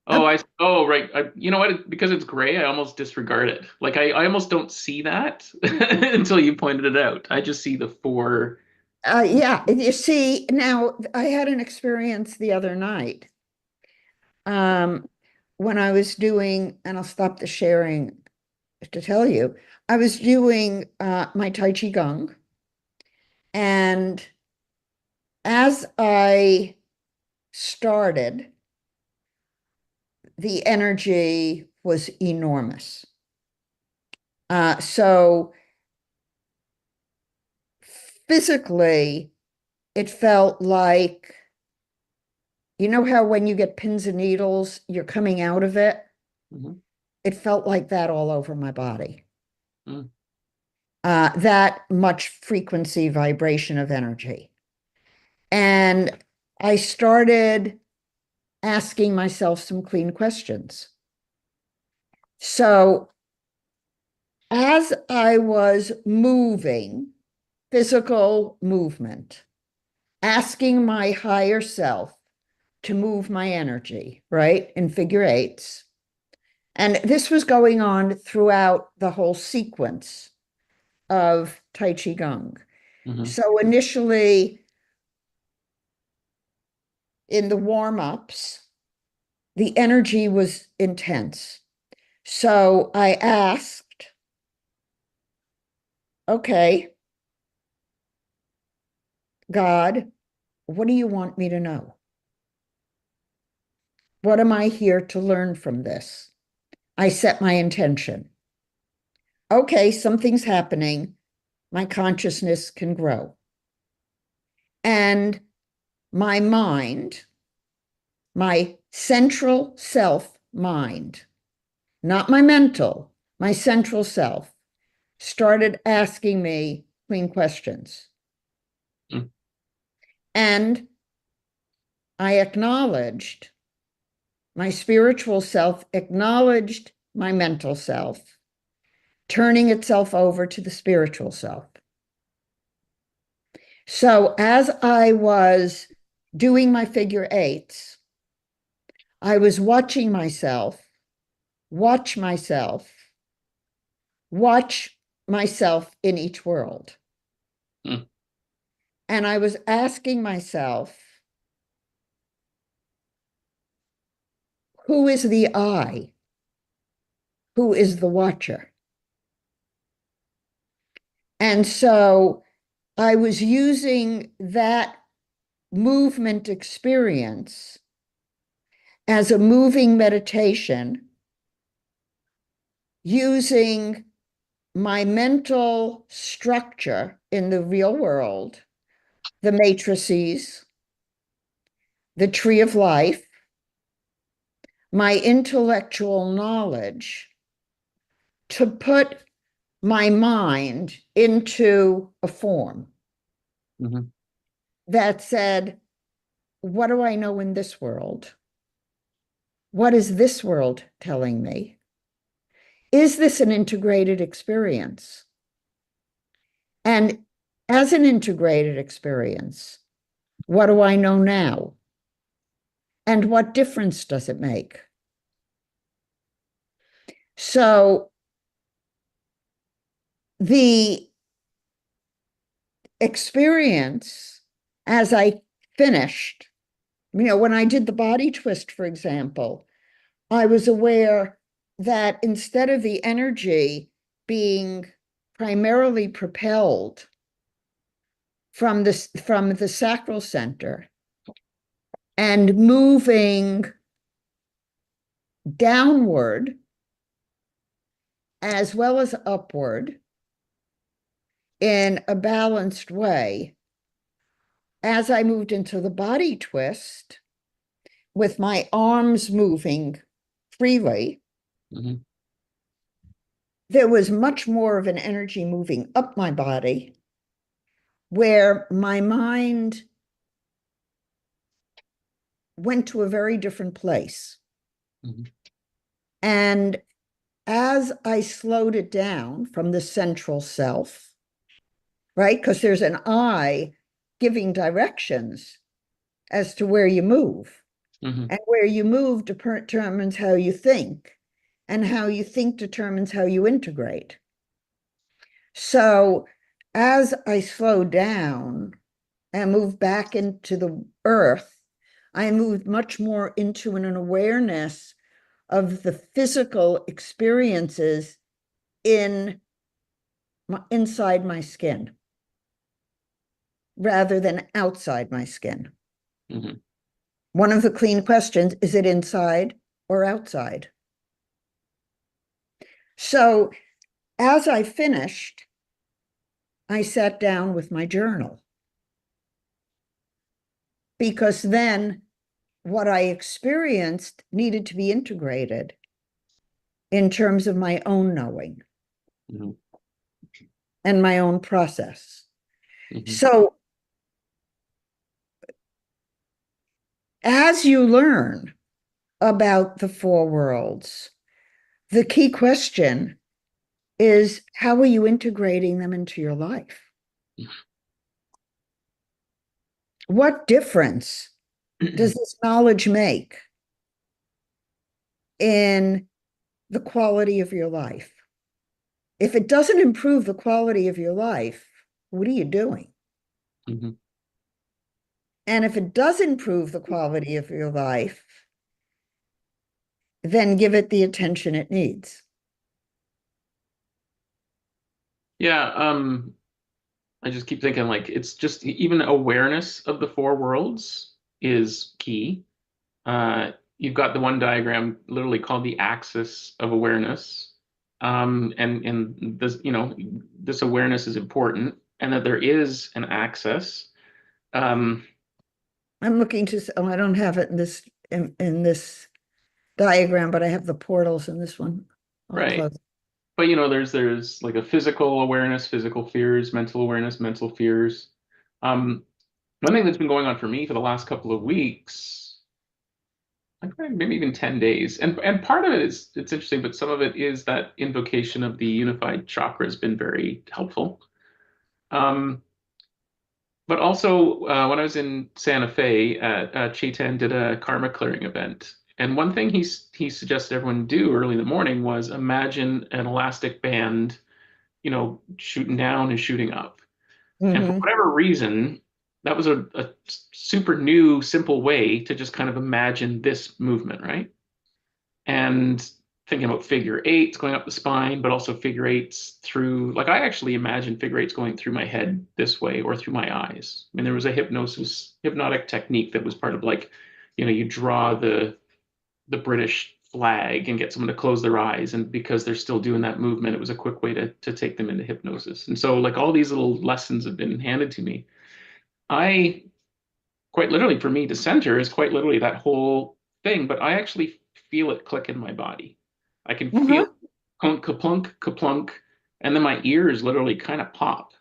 Oh, oh, right. You know what? Because it's gray, I almost disregard it. Like I almost don't see that until you pointed it out. I just see the four. Yeah, you see, now I had an experience the other night, um, when I was doing, and I'll stop the sharing to tell you, I was doing my Tai Chi Gong, and as I started, the energy was enormous. So physically, it felt like, you know how when you get pins and needles, you're coming out of it? Mm-hmm. It felt like that all over my body. Mm. That much frequency vibration of energy. And I started asking myself some clean questions. So as I was moving, physical movement, asking my higher self to move my energy, right, in figure eights. And this was going on throughout the whole sequence of Tai Chi Gong. Mm-hmm. So initially in the warm-ups, the energy was intense. So I asked, okay, God, what do you want me to know? What am I here to learn from this? I set my intention. Okay, something's happening. My consciousness can grow. And my mind, my central self mind, not my mental, my central self, started asking me clean questions. Mm. And I acknowledged, my spiritual self acknowledged my mental self, turning itself over to the spiritual self. So as I was doing my figure eights, I was watching myself, watch myself, watch myself in each world. Mm. And I was asking myself, who is the I? Who is the watcher? And so I was using that movement experience as a moving meditation, using my mental structure in the real world, the matrices, the tree of life, my intellectual knowledge to put my mind into a form Mm-hmm. that said, what do I know in this world? What is this world telling me? Is this an integrated experience? And as an integrated experience, what do I know now? And what difference does it make? So the experience as I finished, when I did the body twist, for example, I was aware that instead of the energy being primarily propelled from the sacral center and moving downward as well as upward in a balanced way, as I moved into the body twist with my arms moving freely, Mm-hmm. there was much more of an energy moving up my body where my mind went to a very different place. Mm-hmm. And as I slowed it down from the central self, right? Because there's an I giving directions as to where you move. Mm-hmm. And where you move determines how you think. And how you think determines how you integrate. So as I slowed down and moved back into the earth, I moved much more into an awareness of the physical experiences inside my skin rather than outside my skin. Mm-hmm. One of the clean questions, is it inside or outside? So as I finished, I sat down with my journal, because then what I experienced needed to be integrated in terms of my own knowing Mhm. and my own process. Mhm. So as you learn about the four worlds, the key question is, how are you integrating them into your life? What difference does this knowledge make in the quality of your life? If it doesn't improve the quality of your life, what are you doing? Mhm. And if it does improve the quality of your life, then give it the attention it needs. Yeah, I just keep thinking like it's just even awareness of the four worlds is key. You've got the one diagram literally called the axis of awareness. And this, this awareness is important, and that there is an axis. Um, I'm looking to, oh, I don't have it in this diagram, but I have the portals in this one. I'll right. close. But there's like a physical awareness, physical fears, mental awareness, mental fears. Um, One thing that's been going on for me for the last couple of weeks, like maybe even 10 days. And part of it is it's interesting, but some of it is that invocation of the unified chakra has been very helpful. Um, but also when I was in Santa Fe, Chetan did a karma clearing event. And one thing he suggested everyone do early in the morning was imagine an elastic band, shooting down and shooting up. And for Mm-hmm. whatever reason, that was a super new, simple way to just kind of imagine this movement, right? And thinking about figure eights going up the spine, but also figure eights through, like I actually imagine figure eights going through my head this way or through my eyes. I mean, there was a hypnotic technique that was part of like, you draw the British flag and get someone to close their eyes. And because they're still doing that movement, it was a quick way to take them into hypnosis. And so like all these little lessons have been handed to me. I quite literally for me to center is quite literally that whole thing, but I actually feel it click in my body. I can feel Uh-huh. clunk, kaplunk, kaplunk, and then my ears literally kind of pop.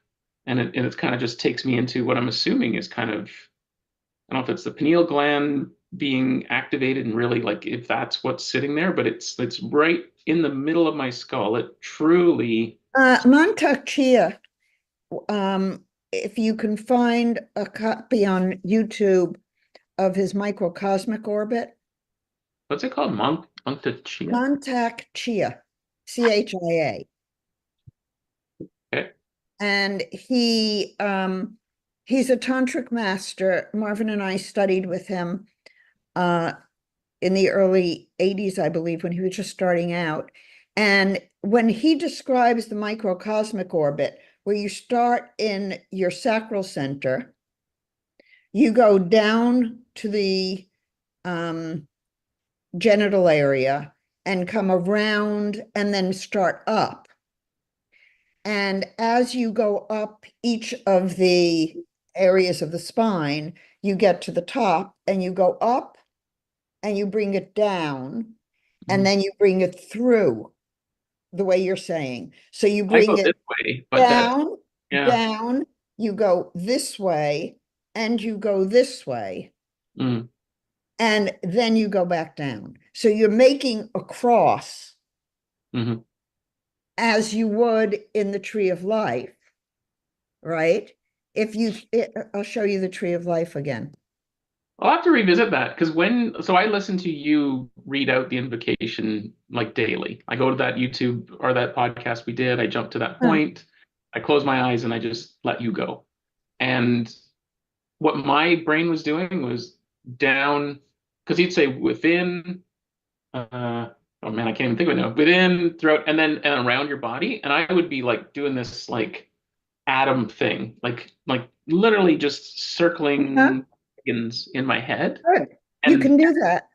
And it kind of just takes me into what I'm assuming is kind of, I don't know if it's the pineal gland being activated and really like if that's what's sitting there, but it's right in the middle of my skull. It truly, Montauk Chia, if you can find a copy on YouTube of his microcosmic orbit, what's it called? Monk Chia? Montauk Chia, Chia. Okay. And he's a tantric master. Marvin and I studied with him uh in the early 80s, I believe, when he was just starting out. And when he describes the microcosmic orbit, where you start in your sacral center, you go down to the um, genital area and come around and then start up. And as you go up each of the areas of the spine, you get to the top and you go up and you bring it down and Mhm. then you bring it through the way you're saying. So you I go bring it this way, but that, down, yeah. down, you go this way, and you go this way, Mm, and then you go back down. So you're making a cross mhm. as you would in the tree of life, right? I'll show you the tree of life again. I'll have to revisit that because so I listen to you read out the invocation like daily. I go to that YouTube or that podcast we did. I jump to that Huh. point. I close my eyes and I just let you go. And what my brain was doing was down because he'd say within, oh man, I can't even think of it now. Within, throughout, and around your body. And I would be like doing this like atom thing, like literally just Huh? circling in my head. Good. You And can do that.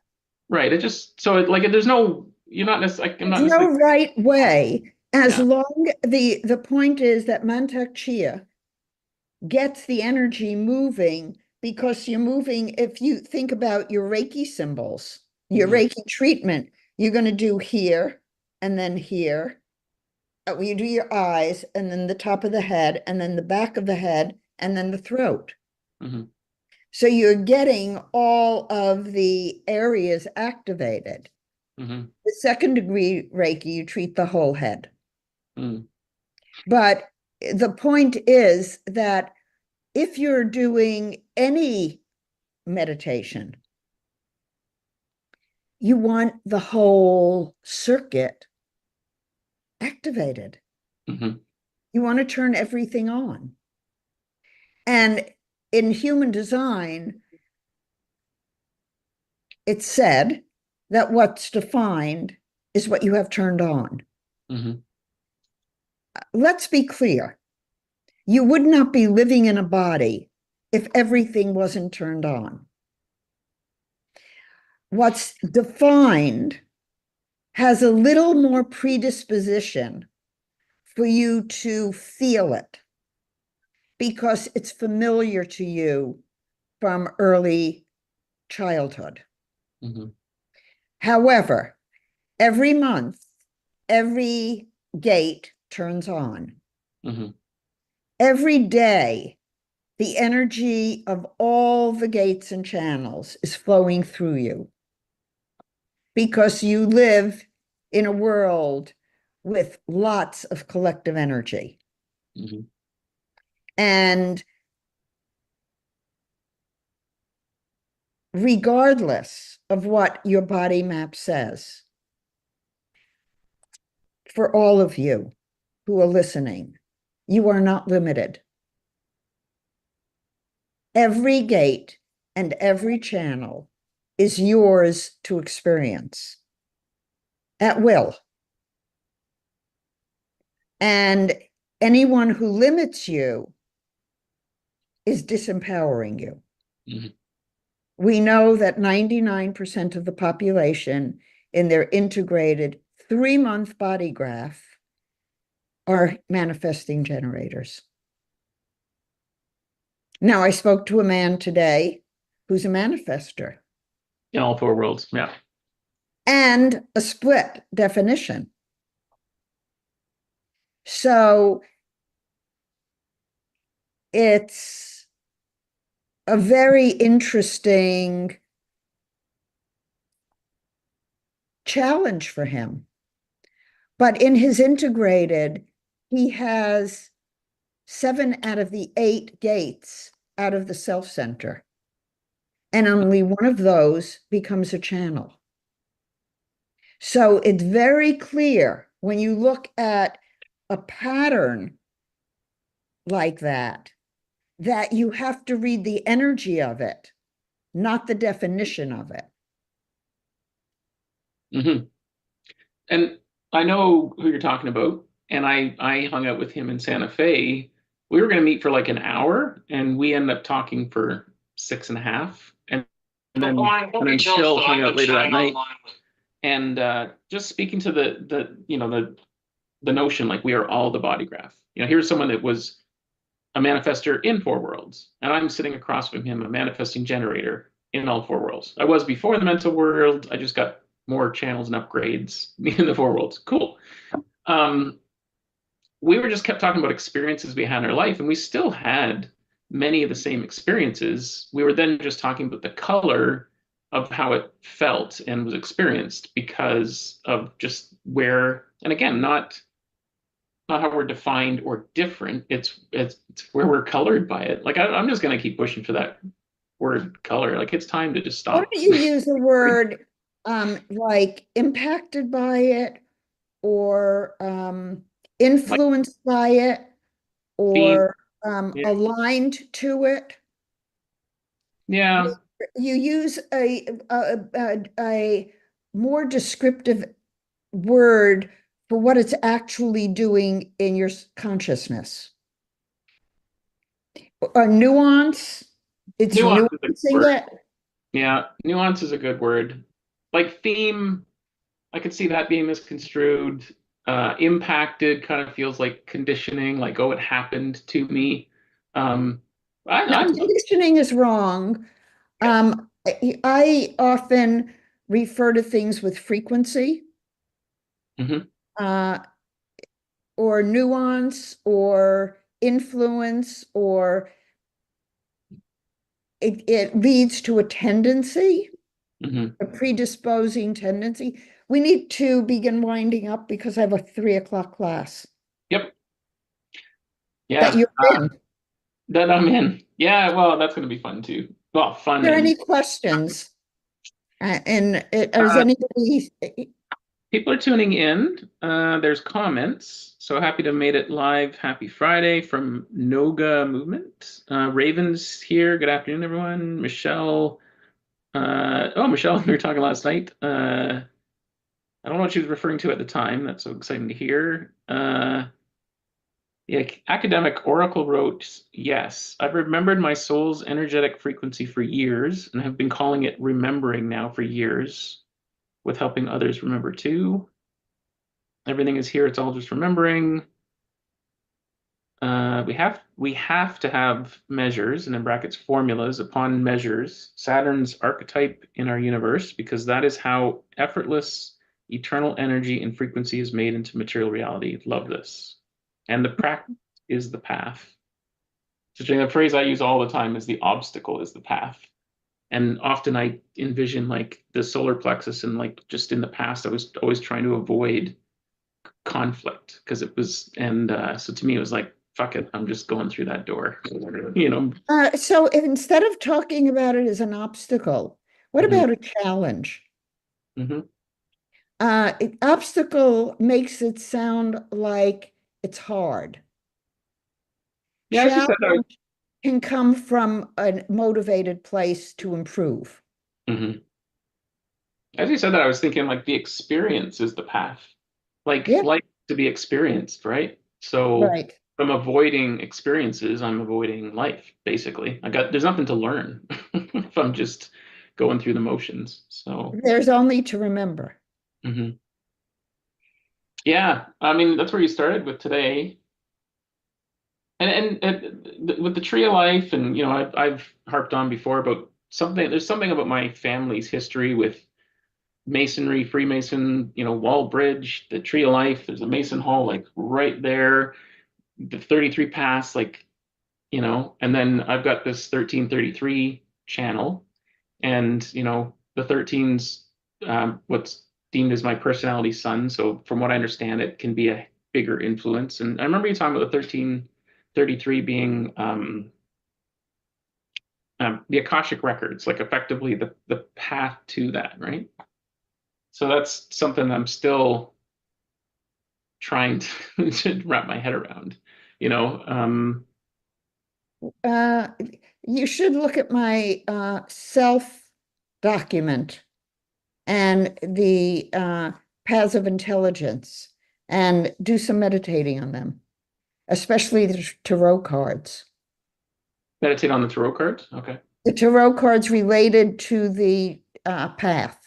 right, it just so it, like there's no you're not necessarily I'm There's not no necessarily right way. As Yeah. long the point is that Mantak Chia gets the energy moving because you're moving. If you think about your Reiki symbols, your Hmm. Reiki treatment, you're going to do here and then here. You do your eyes and then the top of the head and then the back of the head and then the throat. Hmm. So you're getting all of the areas activated. Hmm. The second degree Reiki, you treat the whole head. Hmm. But the point is that if you're doing any meditation, you want the whole circuit activated. Hmm. You want to turn everything on. And in human design, it's said that what's defined is what you have turned on. Hmm. Let's be clear. You would not be living in a body if everything wasn't turned on. What's defined has a little more predisposition for you to feel it because it's familiar to you from early childhood. Hmm. However, every month, every gate turns on. Hmm. Every day, the energy of all the gates and channels is flowing through you because you live in a world with lots of collective energy. Hmm. And regardless of what your body map says, for all of you who are listening, you are not limited. Every gate and every channel is yours to experience at will. And anyone who limits you is disempowering you. Hmm. We know that 99% of the population in their integrated 3-month body graph are manifesting generators. Now, I spoke to a man today who's a manifester In all four worlds. Yeah. and a split definition. So it's a very interesting challenge for him. But in his integrated, he has 7 out of the 8 gates out of the self center. And only one of those becomes a channel. So it's very clear when you look at a pattern like that, that you have to read the energy of it, not the definition of it. Hmm. And I know who you're talking about. And I hung out with him in Santa Fe. We were going to meet for like an hour, and we ended up talking for 6.5. And then Chill hung out later that night. And just speaking to the notion, like, we are all the body graph. Here's someone that was a manifester in four worlds, and I'm sitting across from him, a manifesting generator in all four worlds. I was before the mental world. I just got more channels and upgrades in the four worlds. Cool. Um, we were just kept talking about experiences we had in our life, and we still had many of the same experiences. We were then just talking about the color of how it felt and was experienced because of just where, and again, not how we're defined or different. It's where we're colored by it. Like, I'm just gonna keep pushing for that word color. Like, it's time to just Why stop. don't you use a word like impacted by it or Like, influenced by it theme. or Yeah. aligned to it? Yeah. You use a more descriptive word for what it's actually doing in your consciousness. A nuance, it's Nuance is a good nuancing word. it. Yeah, nuance is a good word. Like, theme, I could see that being misconstrued. Impacted kind of feels like conditioning, like, oh, it happened to me. Um, No, I'm conditioning is wrong. okay. I often refer to things with frequency, Hmm. uh, or nuance, or influence, or it leads to a tendency, Hmm. a predisposing tendency. We need to begin winding up because I have a 3 o'clock class Yep. that Yeah. you're in. That I'm in. Yeah. Well, that's going to be fun too. Well, Are fun there and any questions? Is uh, anybody? people are tuning in. There's comments. So happy to have made it live. Happy Friday from Noga Movement. Raven's here. Good afternoon, everyone. Michelle. Oh, Michelle, we were talking last night. I don't know what she was referring to at the time. That's so exciting to hear. Yeah, academic Oracle wrote, yes, I've remembered my soul's energetic frequency for years and have been calling it remembering now for years, with helping others remember too. Everything is here, it's all just remembering. We have to have measures, and in brackets formulas upon measures, Saturn's archetype in our universe, because that is how effortless eternal energy and frequency is made into material reality. Love this. And the practice is the path. So the phrase I use all the time is the obstacle is the path. And often I envision like the solar plexus, and like just in the past, I was always trying to avoid conflict because it was, and so to me, it was like, fuck it, I'm just going through that door, you know. So instead of talking about it as an obstacle, what Hmm. about a challenge? Hmm. Obstacle makes it sound like it's hard. Yeah, as you said, Challenge can come from a motivated place to improve. mhm. As you said that, I was thinking like the experience is the path, like Yeah, life to be experienced, right? So right. if I'm avoiding experiences, I'm avoiding life, basically. There's nothing to learn if I'm just going through the motions. So, There's only to remember. mhm. Yeah, I mean, that's where you started with today. And with the tree of life, and I've harped on before about something. There's something about my family's history with masonry, Freemason, Wall Bridge, the tree of life. There's a Mason Hall like right there, the 33 pass, like and then I've got this 1333 channel, and the 13's what's deemed as my personality sun. So from what I understand, it can be a bigger influence. And I remember you talking about the 1333 being the Akashic records, like effectively the path to that, right? So that's something I'm still trying to wrap my head around. You know, Uh, you should look at my self document and the paths of intelligence and do some meditating on them, especially the tarot cards. meditate on the tarot cards. Okay. The tarot cards related to the path,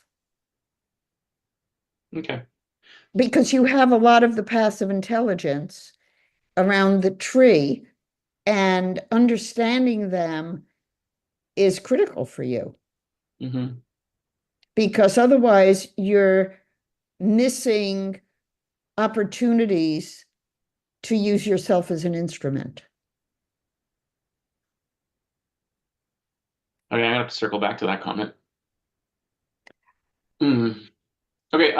Okay. because you have a lot of the paths of intelligence around the tree, and understanding them is critical for you, Hmm. because otherwise you're missing opportunities to use yourself as an instrument. Okay, I have to circle back to that comment. Mm. Okay.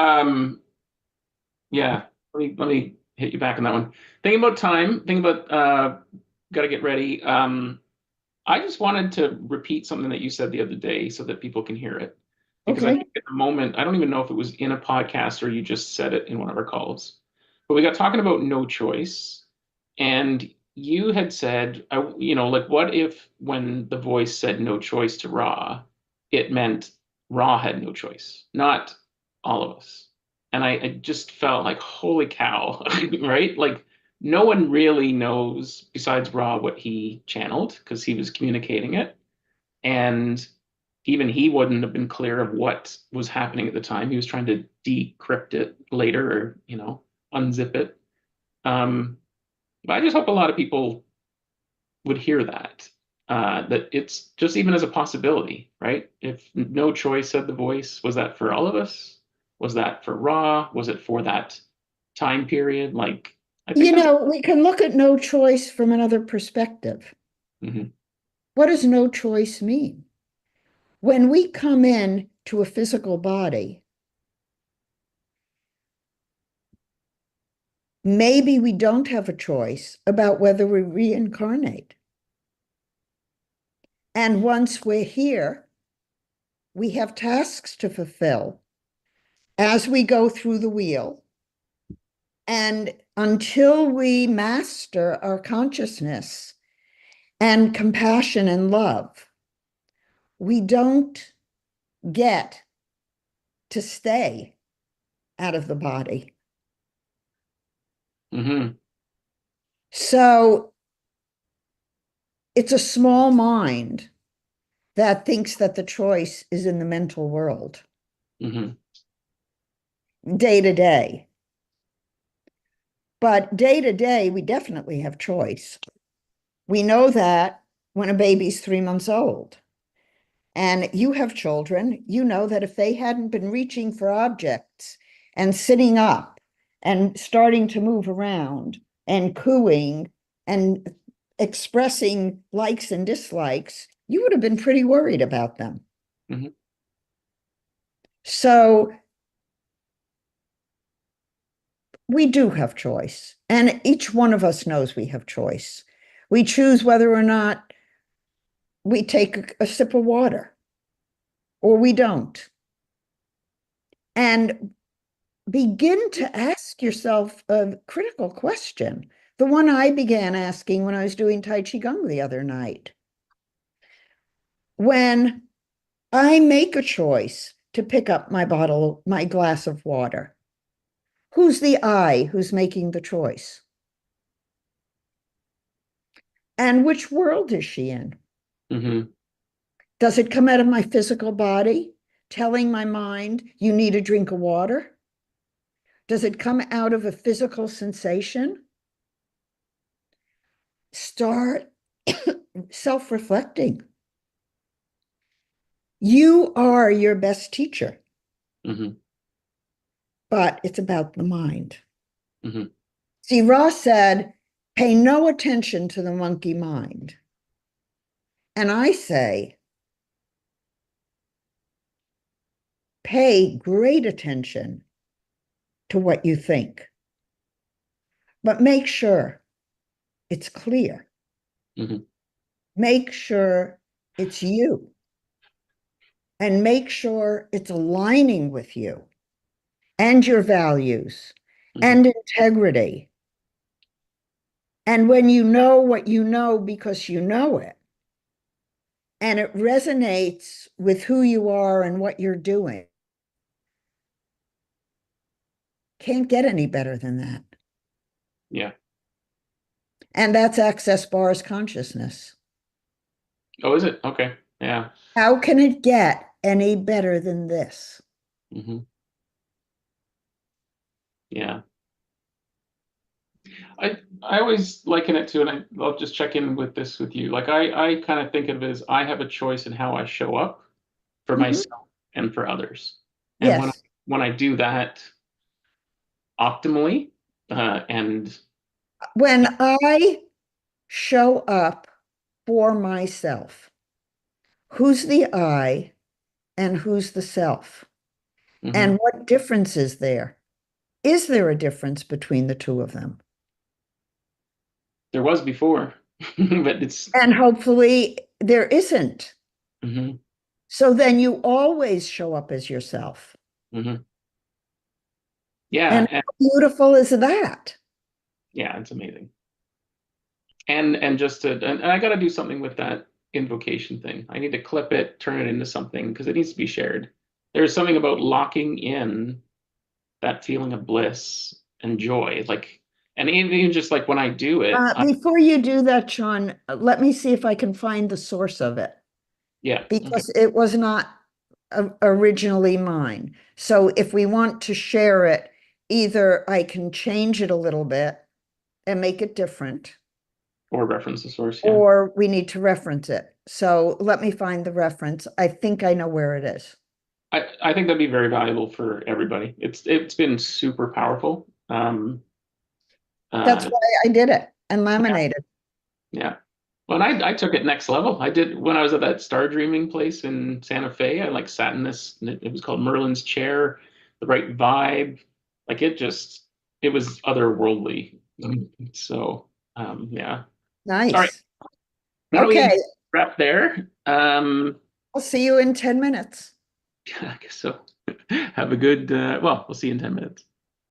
Yeah. Let me hit you back on that one. Thinking about time. Thinking about got to get ready. I just wanted to repeat something that you said the other day so that people can hear it. Because I Okay. think at the moment, I don't even know if it was in a podcast or you just said it in one of our calls. But we got talking about no choice. And you had said, like, what if when the voice said no choice to Ra, it meant Ra had no choice, not all of us. And I just felt like, holy cow, right? Like, no one really knows besides Ra what he channeled because he was communicating it. And even he wouldn't have been clear of what was happening at the time. He was trying to decrypt it later, or. unzip it. But I just hope a lot of people would hear that, that it's just even as a possibility, right? If no choice said the voice, was that for all of us? Was that for Ra? Was it for that time period? Like, I think You that's. know, we can look at no choice from another perspective. Mhm, What does no choice mean? When we come in to a physical body, maybe we don't have a choice about whether we reincarnate. And once we're here, we have tasks to fulfill as we go through the wheel. And until we master our consciousness and compassion and love, we don't get to stay out of the body. mhm, So it's a small mind that thinks that the choice is in the mental world mhm, day to day. But day to day, we definitely have choice. We know that when a baby's 3 months old and you have children, you know that if they hadn't been reaching for objects and sitting up and starting to move around and cooing and expressing likes and dislikes, you would have been pretty worried about them. mhm, So we do have choice, and each one of us knows we have choice. We choose whether or not we take a sip of water or we don't. And begin to ask yourself a critical question. The one I began asking when I was doing Tai Chi Gong the other night. When I make a choice to pick up my glass of water, who's the I who's making the choice? And which world is she in? mhm, Does it come out of my physical body, telling my mind, you need a drink of water? Does it come out of a physical sensation? Start self reflecting. You are your best teacher, mhm, but it's about the mind. mhm, See, Ross said, pay no attention to the monkey mind. And I say, pay great attention to what you think, but make sure it's clear. mhm, Make sure it's you and make sure it's aligning with you and your values mhm, and integrity. And when you know what you know because you know it, and it resonates with who you are and what you're doing, can't get any better than that. yeah. And that's Access Bar's consciousness. Oh, is it? Okay. Yeah. How can it get any better than this? Mhm, yeah. I always liken it to, and I'll just check in with this with you. Like I kind of think of it as I have a choice in how I show up for Mhm. myself and for others. And Yes. when I do that optimally, and When I show up for myself, who's the I and who's the self? mhm, And what difference is there? Is there a difference between the two of them? there was before, but it's. And hopefully there isn't. Mhm, So then you always show up as yourself. mhm. Yeah, And how beautiful is that? yeah, it's amazing. And just to, and I got to do something with that invocation thing. I need to clip it, turn it into something because it needs to be shared. There's something about locking in that feeling of bliss and joy. Like, and even just like when I do it, Before you do that, Sean, let me see if I can find the source of it yeah, okay, because it was not originally mine. So if we want to share it, either I can change it a little bit and make it different, Or reference the source, yeah. or we need to reference it. So let me find the reference. I think I know where it is. I think that'd be very valuable for everybody. It's been super powerful. That's Uh, why I did it and laminated. yeah. Well, and I took it next level. I did when I was at that Star Dreaming place in Santa Fe. I like sat in this. It was called Merlin's Chair. The right vibe, like it was otherworldly. So, yeah. All right. Nice. Why don't Okay, we wrap there? I'll see you in 10 minutes. I guess so. Have a good. Well, we'll see you in 10 minutes.